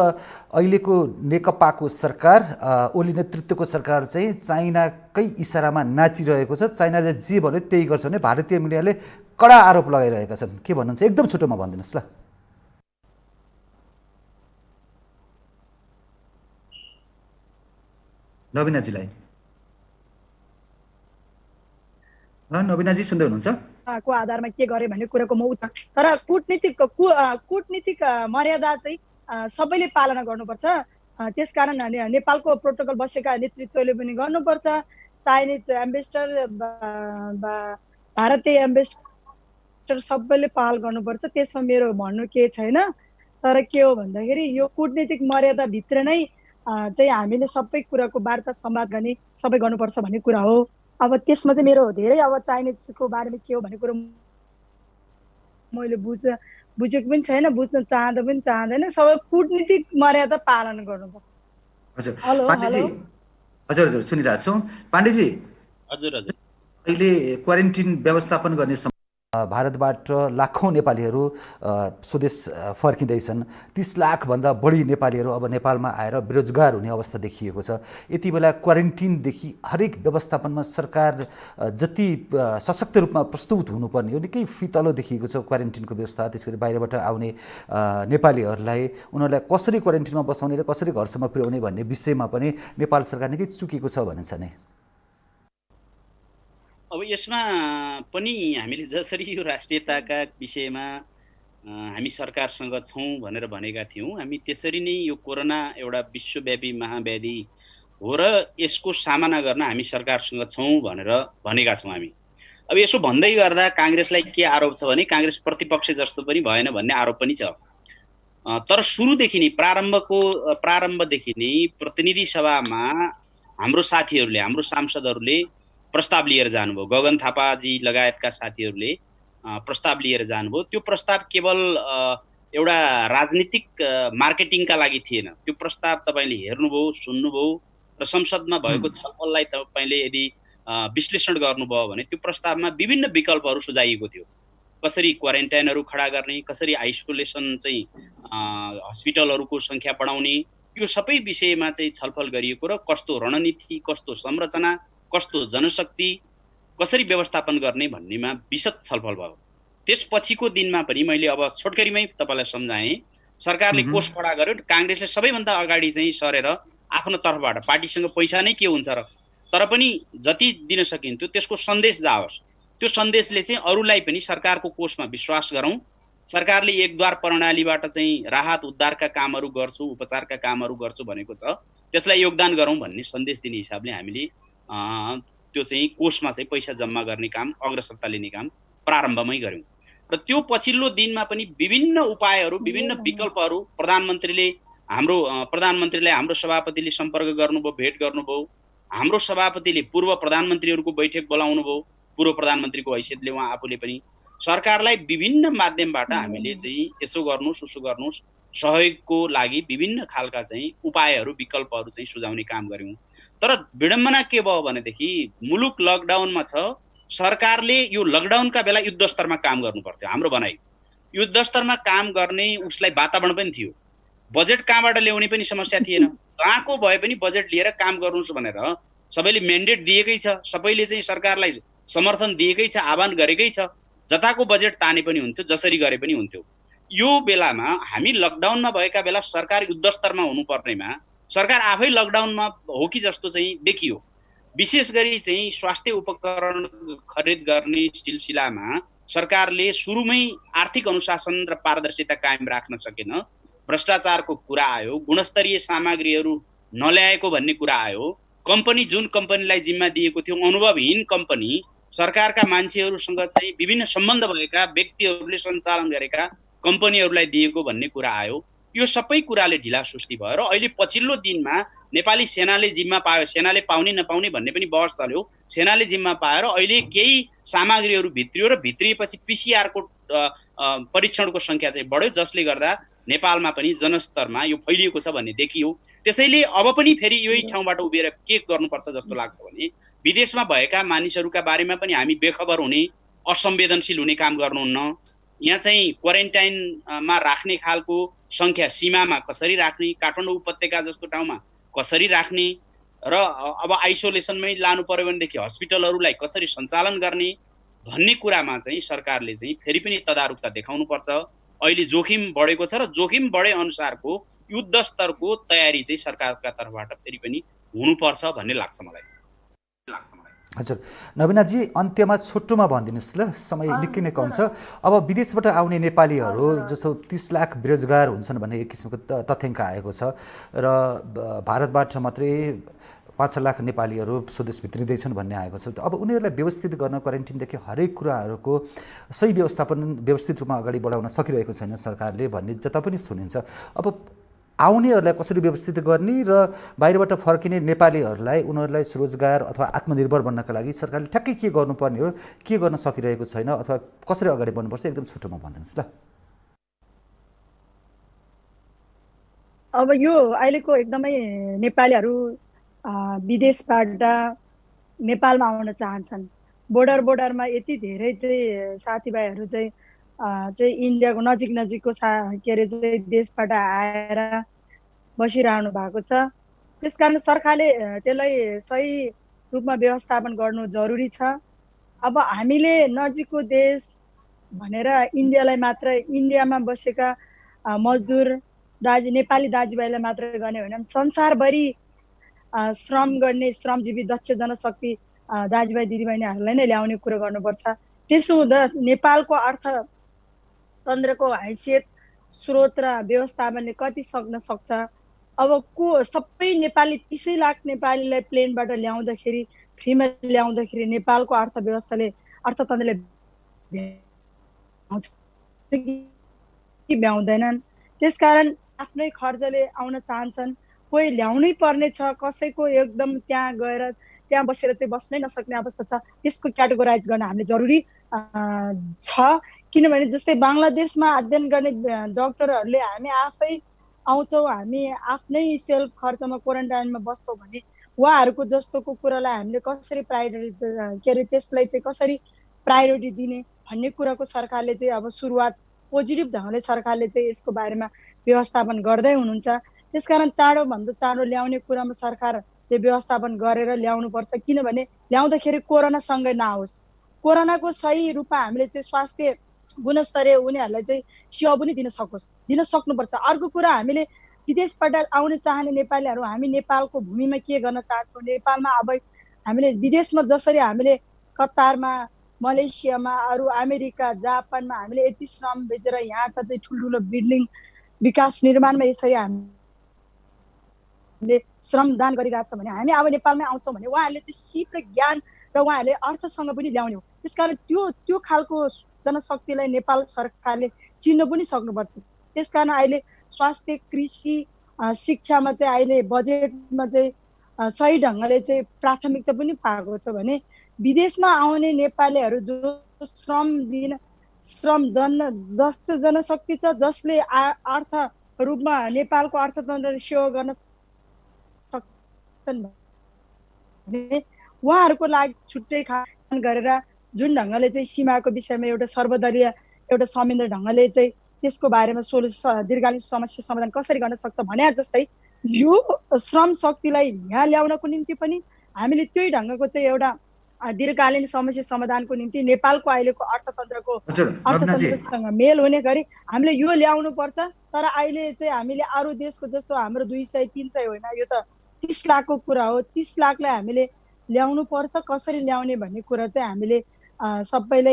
अहिलेको नेकपाको सरकार, ओली नेतृत्वको सरकार चाहिँ चाइनाकै इसारामा नाचिरहेको छ। चाइनाले जे भन्यो त्यही गर्छ भने भारतीय मिडियाले कडा आरोप लगाइरहेका छन्। के भन्नुहुन्छ, एकदम छोटोमा भनिदिनुहोस् ल। नवीनाजी सुन्दै हुनुहुन्छ? को आधारमा के गरे भन्ने कुराको म उत्तर, तर कूटनीतिक मर्यादा चाहिँ सबैले पालना गर्नुपर्छ। त्यसकारण नेपालको प्रोटोकल बसेका नेतृत्वले पनि गर्नुपर्छ, चाइनिज एम्बेसडर, भारतीय एम्बेसडर सबैले पहल गर्नुपर्छ। त्यसमा मेरो भन्नु के छैन। तर के हो भन्दाखेरि यो कूटनीतिक मर्यादाभित्र नै चाहिँ हामीले सबै कुराको वार्ता संवाद गर्ने, सबै गर्नुपर्छ भन्ने कुरा हो। अब त्यसमा चाहिँ मेरो धेरै अब चाइनिजको बारेमा के हो भन्ने कुरो मैले बुझेको पनि छैन, बुझ्न चाहँदा पनि चाहँदैन। सबै कूटनीतिक मर्यादा पालन गर्नुपर्छ। हजुर पाण्डेजी, हजुर सुनिरहेको छौँ। पाण्डेजी, हजुर अहिले क्वारेन्टिन व्यवस्थापन गर्ने भारतबाट लाखौँ नेपालीहरू स्वदेश फर्किँदैछन्। 30 लाखभन्दा बढी नेपालीहरू अब नेपालमा आएर बेरोजगार हुने अवस्था देखिएको छ। यति बेला क्वारेन्टिनदेखि हरेक व्यवस्थापनमा सरकार जति सशक्त रूपमा प्रस्तुत हुनुपर्ने हो निकै फितलो देखिएको छ क्वारेन्टिनको व्यवस्था। त्यसरी बाहिरबाट आउने नेपालीहरूलाई उनीहरूलाई कसरी क्वारेन्टिनमा बसाउने र कसरी घरसम्म पुर्याउने भन्ने विषयमा पनि नेपाल सरकार निकै चुकेको छ भनिन्छ नै। अब यसमा पनि हामीले जसरी यो राष्ट्रियताका विषयमा हामी सरकारसँग छौँ भनेर भनेका थियौँ, हामी त्यसरी नै यो कोरोना एउटा विश्वव्यापी महाव्याधि हो र यसको सामना गर्न हामी सरकारसँग छौँ भनेर भनेका छौँ हामी। अब यसो भन्दै गर्दा काङ्ग्रेसलाई के आरोप छ भने काङ्ग्रेस प्रतिपक्ष जस्तो पनि भएन भन्ने आरोप पनि छ। तर सुरुदेखि नै प्रारम्भदेखि नै प्रतिनिधि सभामा हाम्रो साथीहरूले, हाम्रो सांसदहरूले प्रस्ताव लिएर जानुभयो, गगन थापाजी लगायतका साथीहरूले प्रस्ताव लिएर जानुभयो। त्यो प्रस्ताव केवल एउटा राजनीतिक मार्केटिङका लागि थिएन। त्यो प्रस्ताव तपाईँले हेर्नुभयो, सुन्नुभयो र संसदमा भएको छलफललाई तपाईँले यदि विश्लेषण गर्नुभयो भने त्यो प्रस्तावमा विभिन्न विकल्पहरू सुझाइएको थियो। कसरी क्वारेन्टाइनहरू खडा गर्ने, कसरी आइसोलेसन चाहिँ हस्पिटलहरूको सङ्ख्या बढाउने, यो सबै विषयमा चाहिँ छलफल गरिएको र कस्तो रणनीति, कस्तो संरचना, कस्तो जनशक्ति, कसरी व्यवस्थापन गर्ने भन्नेमा विशद छलफल भयो। त्यसपछिको दिनमा पनि मैले अब छोटकरीमै तपाईँलाई सम्झाएँ, सरकारले कोष खडा गर्यो। काङ्ग्रेसले सबैभन्दा अगाडि चाहिँ सरेर आफ्नो तर्फबाट पार्टीसँग पैसा नै के हुन्छ र, तर पनि जति दिन सकिन्थ्यो त्यसको सन्देश जाओस्। त्यो सन्देशले चाहिँ अरूलाई पनि सरकारको कोषमा विश्वास गरौँ, सरकारले एकद्वार प्रणालीबाट चाहिँ राहत उद्धारका कामहरू गर्छु, उपचारका कामहरू गर्छु भनेको छ, त्यसलाई योगदान गरौँ भन्ने सन्देश दिने हिसाबले हामीले त्यो चाहिँ कोषमा चाहिँ पैसा जम्मा गर्ने काम, अग्रसरता लिने काम प्रारम्भमै गऱ्यौँ। र त्यो पछिल्लो दिनमा पनि विभिन्न उपायहरू, विभिन्न विकल्पहरू प्रधानमन्त्रीलाई हाम्रो सभापतिले सम्पर्क गर्नुभयो, भेट गर्नुभयो। हाम्रो सभापतिले पूर्व प्रधानमन्त्रीहरूको बैठक बोलाउनु भयो, पूर्व प्रधानमन्त्रीको हैसियतले उहाँ आफूले पनि सरकारलाई विभिन्न माध्यमबाट हामीले चाहिँ यसो गर्नुहोस् उसो गर्नुहोस् सहयोगको लागि विभिन्न खालका चाहिँ उपायहरू विकल्पहरू चाहिँ सुझाउने काम गर्यौँ। तर विडम्बना के भयो भनेदेखि मुलुक लकडाउनमा छ, सरकारले यो लकडाउनका बेला युद्ध स्तरमा काम गर्नु पर्थ्यो। हाम्रो भनाइ युद्ध स्तरमा काम गर्ने उसलाई वातावरण पनि थियो, बजेट कहाँबाट ल्याउने पनि समस्या थिएन। कहाँको भए पनि बजेट लिएर काम गर्नुहोस् भनेर सबैले म्यान्डेट दिएकै छ, सबैले चाहिँ सरकारलाई समर्थन दिएकै छ, आह्वान गरेकै छ। जताको बजेट ताने पनि हुन्थ्यो, जसरी गरे पनि हुन्थ्यो। यो बेलामा हामी लकडाउनमा भएका बेला सरकार युद्ध स्तरमा हुनुपर्नेमा सरकार आफै लकडाउनमा हो कि जस्तो चाहिँ देखियो। विशेष गरी चाहिँ स्वास्थ्य उपकरण खरिद गर्ने सिलसिलामा सरकारले सुरुमै आर्थिक अनुशासन र पारदर्शिता कायम राख्न सकेन। भ्रष्टाचारको कुरा आयो, गुणस्तरीय सामग्रीहरू नल्याएको भन्ने कुरा आयो। कम्पनी जुन कम्पनीलाई जिम्मा दिएको थियो, अनुभवहीन कम्पनी, सरकारका मान्छेहरूसँग चाहिँ विभिन्न सम्बन्ध भएका व्यक्तिहरूले सञ्चालन गरेका कम्पनीहरूलाई दिएको भन्ने कुरा आयो। यो सबै कुराले ढिलासुस्ती भयो र अहिले पछिल्लो दिनमा नेपाली सेनाले जिम्मा पायो, सेनाले पाउने नपाउने भन्ने पनि बहस चल्यो। सेनाले जिम्मा पाएर अहिले केही सामग्रीहरू भित्रियो र भित्रिएपछि पिसिआरको परीक्षणको सङ्ख्या चाहिँ बढ्यो, जसले गर्दा नेपालमा पनि जनस्तरमा यो फैलिएको छ भन्ने देखियो। त्यसैले अब पनि फेरि यही ठाउँबाट उभिएर के गर्नुपर्छ जस्तो लाग्छ भने विदेशमा भएका मानिसहरूका बारेमा पनि हामी बेखबर हुने, असंवेदनशील हुने काम गर्नुहुन्न। यहाँ चाहिँ क्वारेन्टाइनमा राख्ने खालको सङ्ख्या सीमामा कसरी राख्ने, काठमाडौँ उपत्यका जस्तो ठाउँमा कसरी राख्ने र अब आइसोलेसनमै लानु पर्यो भनेदेखि हस्पिटलहरूलाई कसरी सञ्चालन गर्ने भन्ने कुरामा चाहिँ सरकारले चाहिँ फेरि पनि तदारुकता देखाउनुपर्छ। अहिले जोखिम बढेको छ र जोखिम बढे अनुसारको युद्ध स्तरको तयारी चाहिँ सरकारका तर्फबाट फेरि पनि हुनुपर्छ भन्ने लाग्छ मलाई। हजुर नवीनाजी, अन्त्यमा छोटोमा भनिदिनुहोस् ल, समय निकै नै कम छ। अब विदेशबाट आउने नेपालीहरू जस्तो 30 लाख बेरोजगार हुन्छन् भन्ने एक किसिमको तथ्याङ्क आएको छ र भारतबाट मात्रै 5 लाख नेपालीहरू स्वदेश भित्रिँदैछन् भन्ने आएको छ। अब उनीहरूलाई व्यवस्थित गर्न क्वारेन्टिनदेखि हरेक कुराहरूको सही व्यवस्थित रूपमा अगाडि बढाउन सकिरहेको छैन सरकारले भन्ने जता पनि सुनिन्छ। अब आउनेहरूलाई कसरी व्यवस्थित गर्ने र बाहिरबाट फर्किने नेपालीहरूलाई उनीहरूलाई स्वरोजगार अथवा आत्मनिर्भर बन्नका लागि सरकारले ठ्याक्कै के गर्नुपर्ने हो, के गर्न सकिरहेको छैन अथवा कसरी अगाडि बढ्नुपर्छ, एकदम छोटोमा भनिदिनुहोस् ल। अब यो अहिलेको एकदमै नेपालीहरू विदेशबाट नेपालमा आउन चाहन्छन्। बोर्डरमा यति धेरै चाहिँ साथीभाइहरू चाहिँ इन्डियाको नजिकको के अरे चाहिँ देशबाट आएर बसिरहनु भएको छ। त्यसकारण सरकारले त्यसलाई सही रूपमा व्यवस्थापन गर्नु जरुरी छ। अब हामीले नजिकको देश भनेर इन्डियालाई मात्र, इन्डियामा बसेका मजदुर नेपाली दाजुभाइलाई मात्र गर्ने होइन, संसारभरि श्रम गर्ने श्रमजीवी दक्ष जनशक्ति दाजुभाइ दिदीबहिनीहरूलाई नै ल्याउने कुरो गर्नुपर्छ। त्यसो हुँदा नेपालको अर्थतन्त्रको हैसियत, स्रोत र व्यवस्थापनले कति सक्न सक्छ। अब सबै नेपाली 30 लाख नेपालीलाई प्लेनबाट ल्याउँदाखेरि, फ्रीमा ल्याउँदाखेरि नेपालको अर्थतन्त्रले भ्याउँदैनन्। त्यसकारण आफ्नै खर्चले आउन चाहन्छन्, कोही ल्याउनै पर्ने छ, कसैको एकदम त्यहाँ बसेर चाहिँ बस्नै नसक्ने अवस्था छ। त्यसको क्याटेगोराइज गर्न हामीले जरुरी छ। किनभने जस्तै बङ्गलादेशमा अध्ययन गर्ने डाक्टरहरूले हामी आफै आउँछौँ, हामी आफ्नै सेल्फ खर्चमा क्वारेन्टाइनमा बस्छौँ भने उहाँहरूको जस्तोको कुरालाई हामीले कसरी त्यसलाई चाहिँ कसरी प्रायोरिटी दिने भन्ने कुराको सरकारले चाहिँ अब सुरुवात पोजिटिभ ढङ्गले सरकारले चाहिँ यसको बारेमा व्यवस्थापन गर्दै हुनुहुन्छ। त्यसकारण चाँडोभन्दा चाँडो ल्याउने कुरामा सरकारले व्यवस्थापन गरेर ल्याउनुपर्छ। किनभने ल्याउँदाखेरि कोरोनासँगै नआओस्, कोरोनाको सही रूपमा हामीले चाहिँ स्वास्थ्य गुणस्तरीय उनीहरूलाई चाहिँ सेवा पनि दिन सक्नुपर्छ। अर्को कुरा, हामीले विदेशबाट आउन चाहने नेपालीहरू हामी नेपालको भूमिमा के गर्न चाहन्छौँ, नेपालमा अब हामीले विदेशमा जसरी हामीले कतारमा, मलेसियामा, अरू अमेरिका, जापानमा हामीले यति श्रम बेचेर यहाँका चाहिँ ठुल्ठुलो बिल्डिङ विकास निर्माणमा यसरी हामीले श्रमदान गरिरहेको छ भने हामी अब नेपालमै आउँछौँ भने उहाँहरूले चाहिँ सिप र ज्ञान र उहाँहरूले अर्थसँग पनि ल्याउने हो। त्यसकारण त्यो खालको जनशक्तिलाई नेपाल सरकारले चिन्न पनि सक्नुपर्छ। त्यसकारण अहिले स्वास्थ्य, कृषि, शिक्षामा चाहिँ अहिले बजेटमा चाहिँ सही ढङ्गले चाहिँ प्राथमिकता पनि पाएको छ भने विदेशमा आउने नेपालीहरू जो श्रम दन्न जस्तो जनशक्ति छ, जसले रूपमा नेपालको अर्थतन्त्र सेवा गर्न सक्छन् भने उहाँहरूको लागि छुट्टै खान गरेर जुन ढङ्गले चाहिँ सीमाको विषयमा एउटा सर्वदलीय एउटा संयन्त्र ढङ्गले चाहिँ त्यसको बारेमा दीर्घकालीन समस्या समाधान कसरी गर्न सक्छ भने जस्तै यो श्रम शक्तिलाई यहाँ ल्याउनको निम्ति पनि हामीले त्यही ढङ्गको चाहिँ एउटा दीर्घकालीन समस्या समाधानको निम्ति नेपालको अहिलेको अर्थतन्त्रसँग मेल हुने गरी हामीले यो ल्याउनु पर्छ। तर अहिले चाहिँ हामीले अरू देशको जस्तो हाम्रो 200-300 होइन, यो त 30 लाखको कुरा हो। 30 लाखलाई हामीले ल्याउनु पर्छ। कसरी ल्याउने भन्ने कुरा चाहिँ हामीले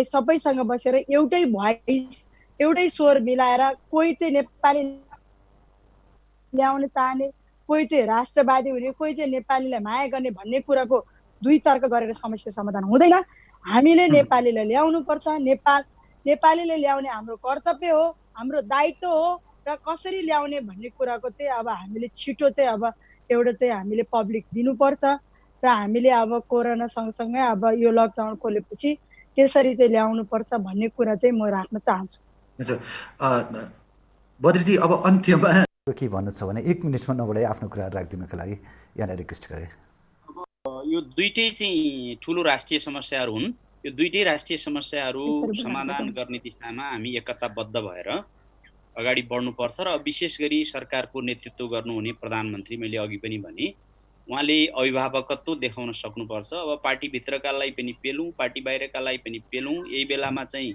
सबैसँग बसेर एउटै भोइस एउटै स्वर मिलाएर कोही चाहिँ नेपाली ल्याउन चाहने, कोही चाहिँ राष्ट्रवादी हुने, कोही चाहिँ नेपालीलाई माया गर्ने भन्ने कुराको दुई तर्क गरेर समस्या समाधान हुँदैन। हामीले नेपालीलाई ल्याउनु पर्छ। नेपालीले ल्याउने हाम्रो कर्तव्य हो, हाम्रो दायित्व हो। र कसरी ल्याउने भन्ने कुराको चाहिँ अब हामीले छिटो चाहिँ अब एउटा चाहिँ हामीले पब्लिक दिनुपर्छ। र हामीले अब कोरोना सँगसँगै अब यो लकडाउन खोलेपछि त्यसरी चाहिँ ल्याउनु पर्छ भन्ने कुरा चाहिँ म राख्न चाहन्छु। हजुर बद्रीजी, अब अन्त्यमा के भन्नु छ भने 1 मिनेटमा नबढाइ आफ्नो कुरा राखिदिनको लागि यहाँलाई रिक्वेस्ट गरेँ। यो दुईटै चाहिँ ठुलो राष्ट्रिय समस्याहरू हुन्। यो दुईटै राष्ट्रिय समस्याहरू समाधान गर्ने दिशामा हामी एकताबद्ध भएर अगाडि बढ्नुपर्छ। र विशेष गरी सरकारको नेतृत्व गर्नुहुने प्रधानमन्त्री, मैले अघि पनि भने, उहाँले अभिभावकत्व देखाउन सक्नुपर्छ। अब पार्टीभित्रकालाई पनि पेलौँ, पार्टी बाहिरकालाई पनि पेलौँ, यही बेलामा चाहिँ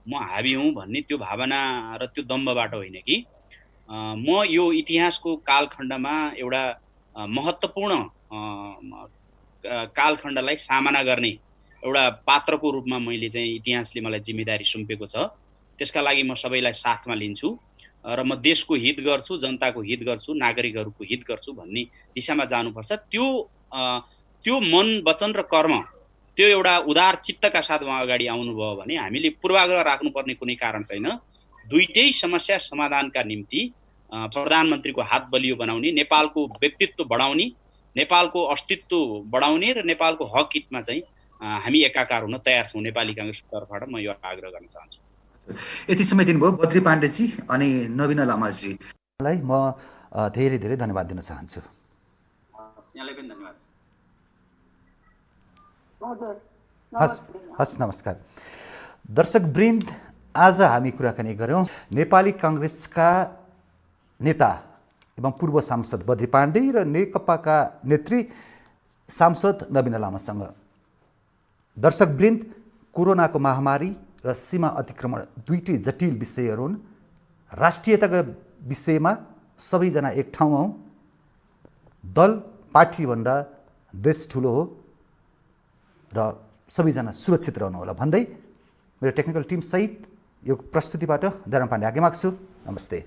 म हाबी हुँ भन्ने त्यो भावना र त्यो दम्बबाट होइन कि म यो इतिहासको कालखण्डमा एउटा महत्त्वपूर्ण कालखण्डलाई सामना गर्ने एउटा पात्रको रूपमा मैले चाहिँ इतिहासले मलाई जिम्मेदारी सुम्पेको छ। त्यसका लागि म सबैलाई साथमा लिन्छु र म देशको हित गर्छु, जनताको हित गर्छु, नागरिकहरूको हित गर्छु भन्ने दिशामा जानुपर्छ। त्यो मन, वचन र कर्म, त्यो एउटा उदार चित्तका साथ उहाँ अगाडि आउनुभयो भने हामीले पूर्वाग्रह राख्नुपर्ने कुनै कारण छैन। दुईटै समस्या समाधानका निम्ति प्रधानमन्त्रीको हात बलियो बनाउने, नेपालको व्यक्तित्व बढाउने, नेपालको अस्तित्व बढाउने र नेपालको हक हितमा चाहिँ हामी एकाकार हुन तयार छौँ। नेपाली काङ्ग्रेसको तर्फबाट म यो आग्रह गर्न चाहन्छु। यति समय दिनुभयो बद्री पाण्डेजी अनि नवीना लामाजीलाई म धेरै धेरै धन्यवाद दिन चाहन्छु। यहाँलाई पनि धन्यवाद। हस् नमस्कार दर्शकवृन्द, आज हामी कुराकानी गऱ्यौँ नेपाली काङ्ग्रेसका नेता एवं पूर्व सांसद बद्री पाण्डे र नेकपाका नेत्री सांसद नवीना लामासँग। दर्शकवृन्द, कोरोनाको महामारी र सीमा अतिक्रमण दुईटै जटिल विषयहरू हुन्। राष्ट्रियताका विषयमा सबैजना एक ठाउँमा हौँ। दल पार्टीभन्दा देश ठुलो हो र सबैजना सुरक्षित रहनु होला भन्दै मेरो टेक्निकल टिमसहित यो प्रस्तुतिबाट दरण पाण्डे आगे माग्छु। नमस्ते।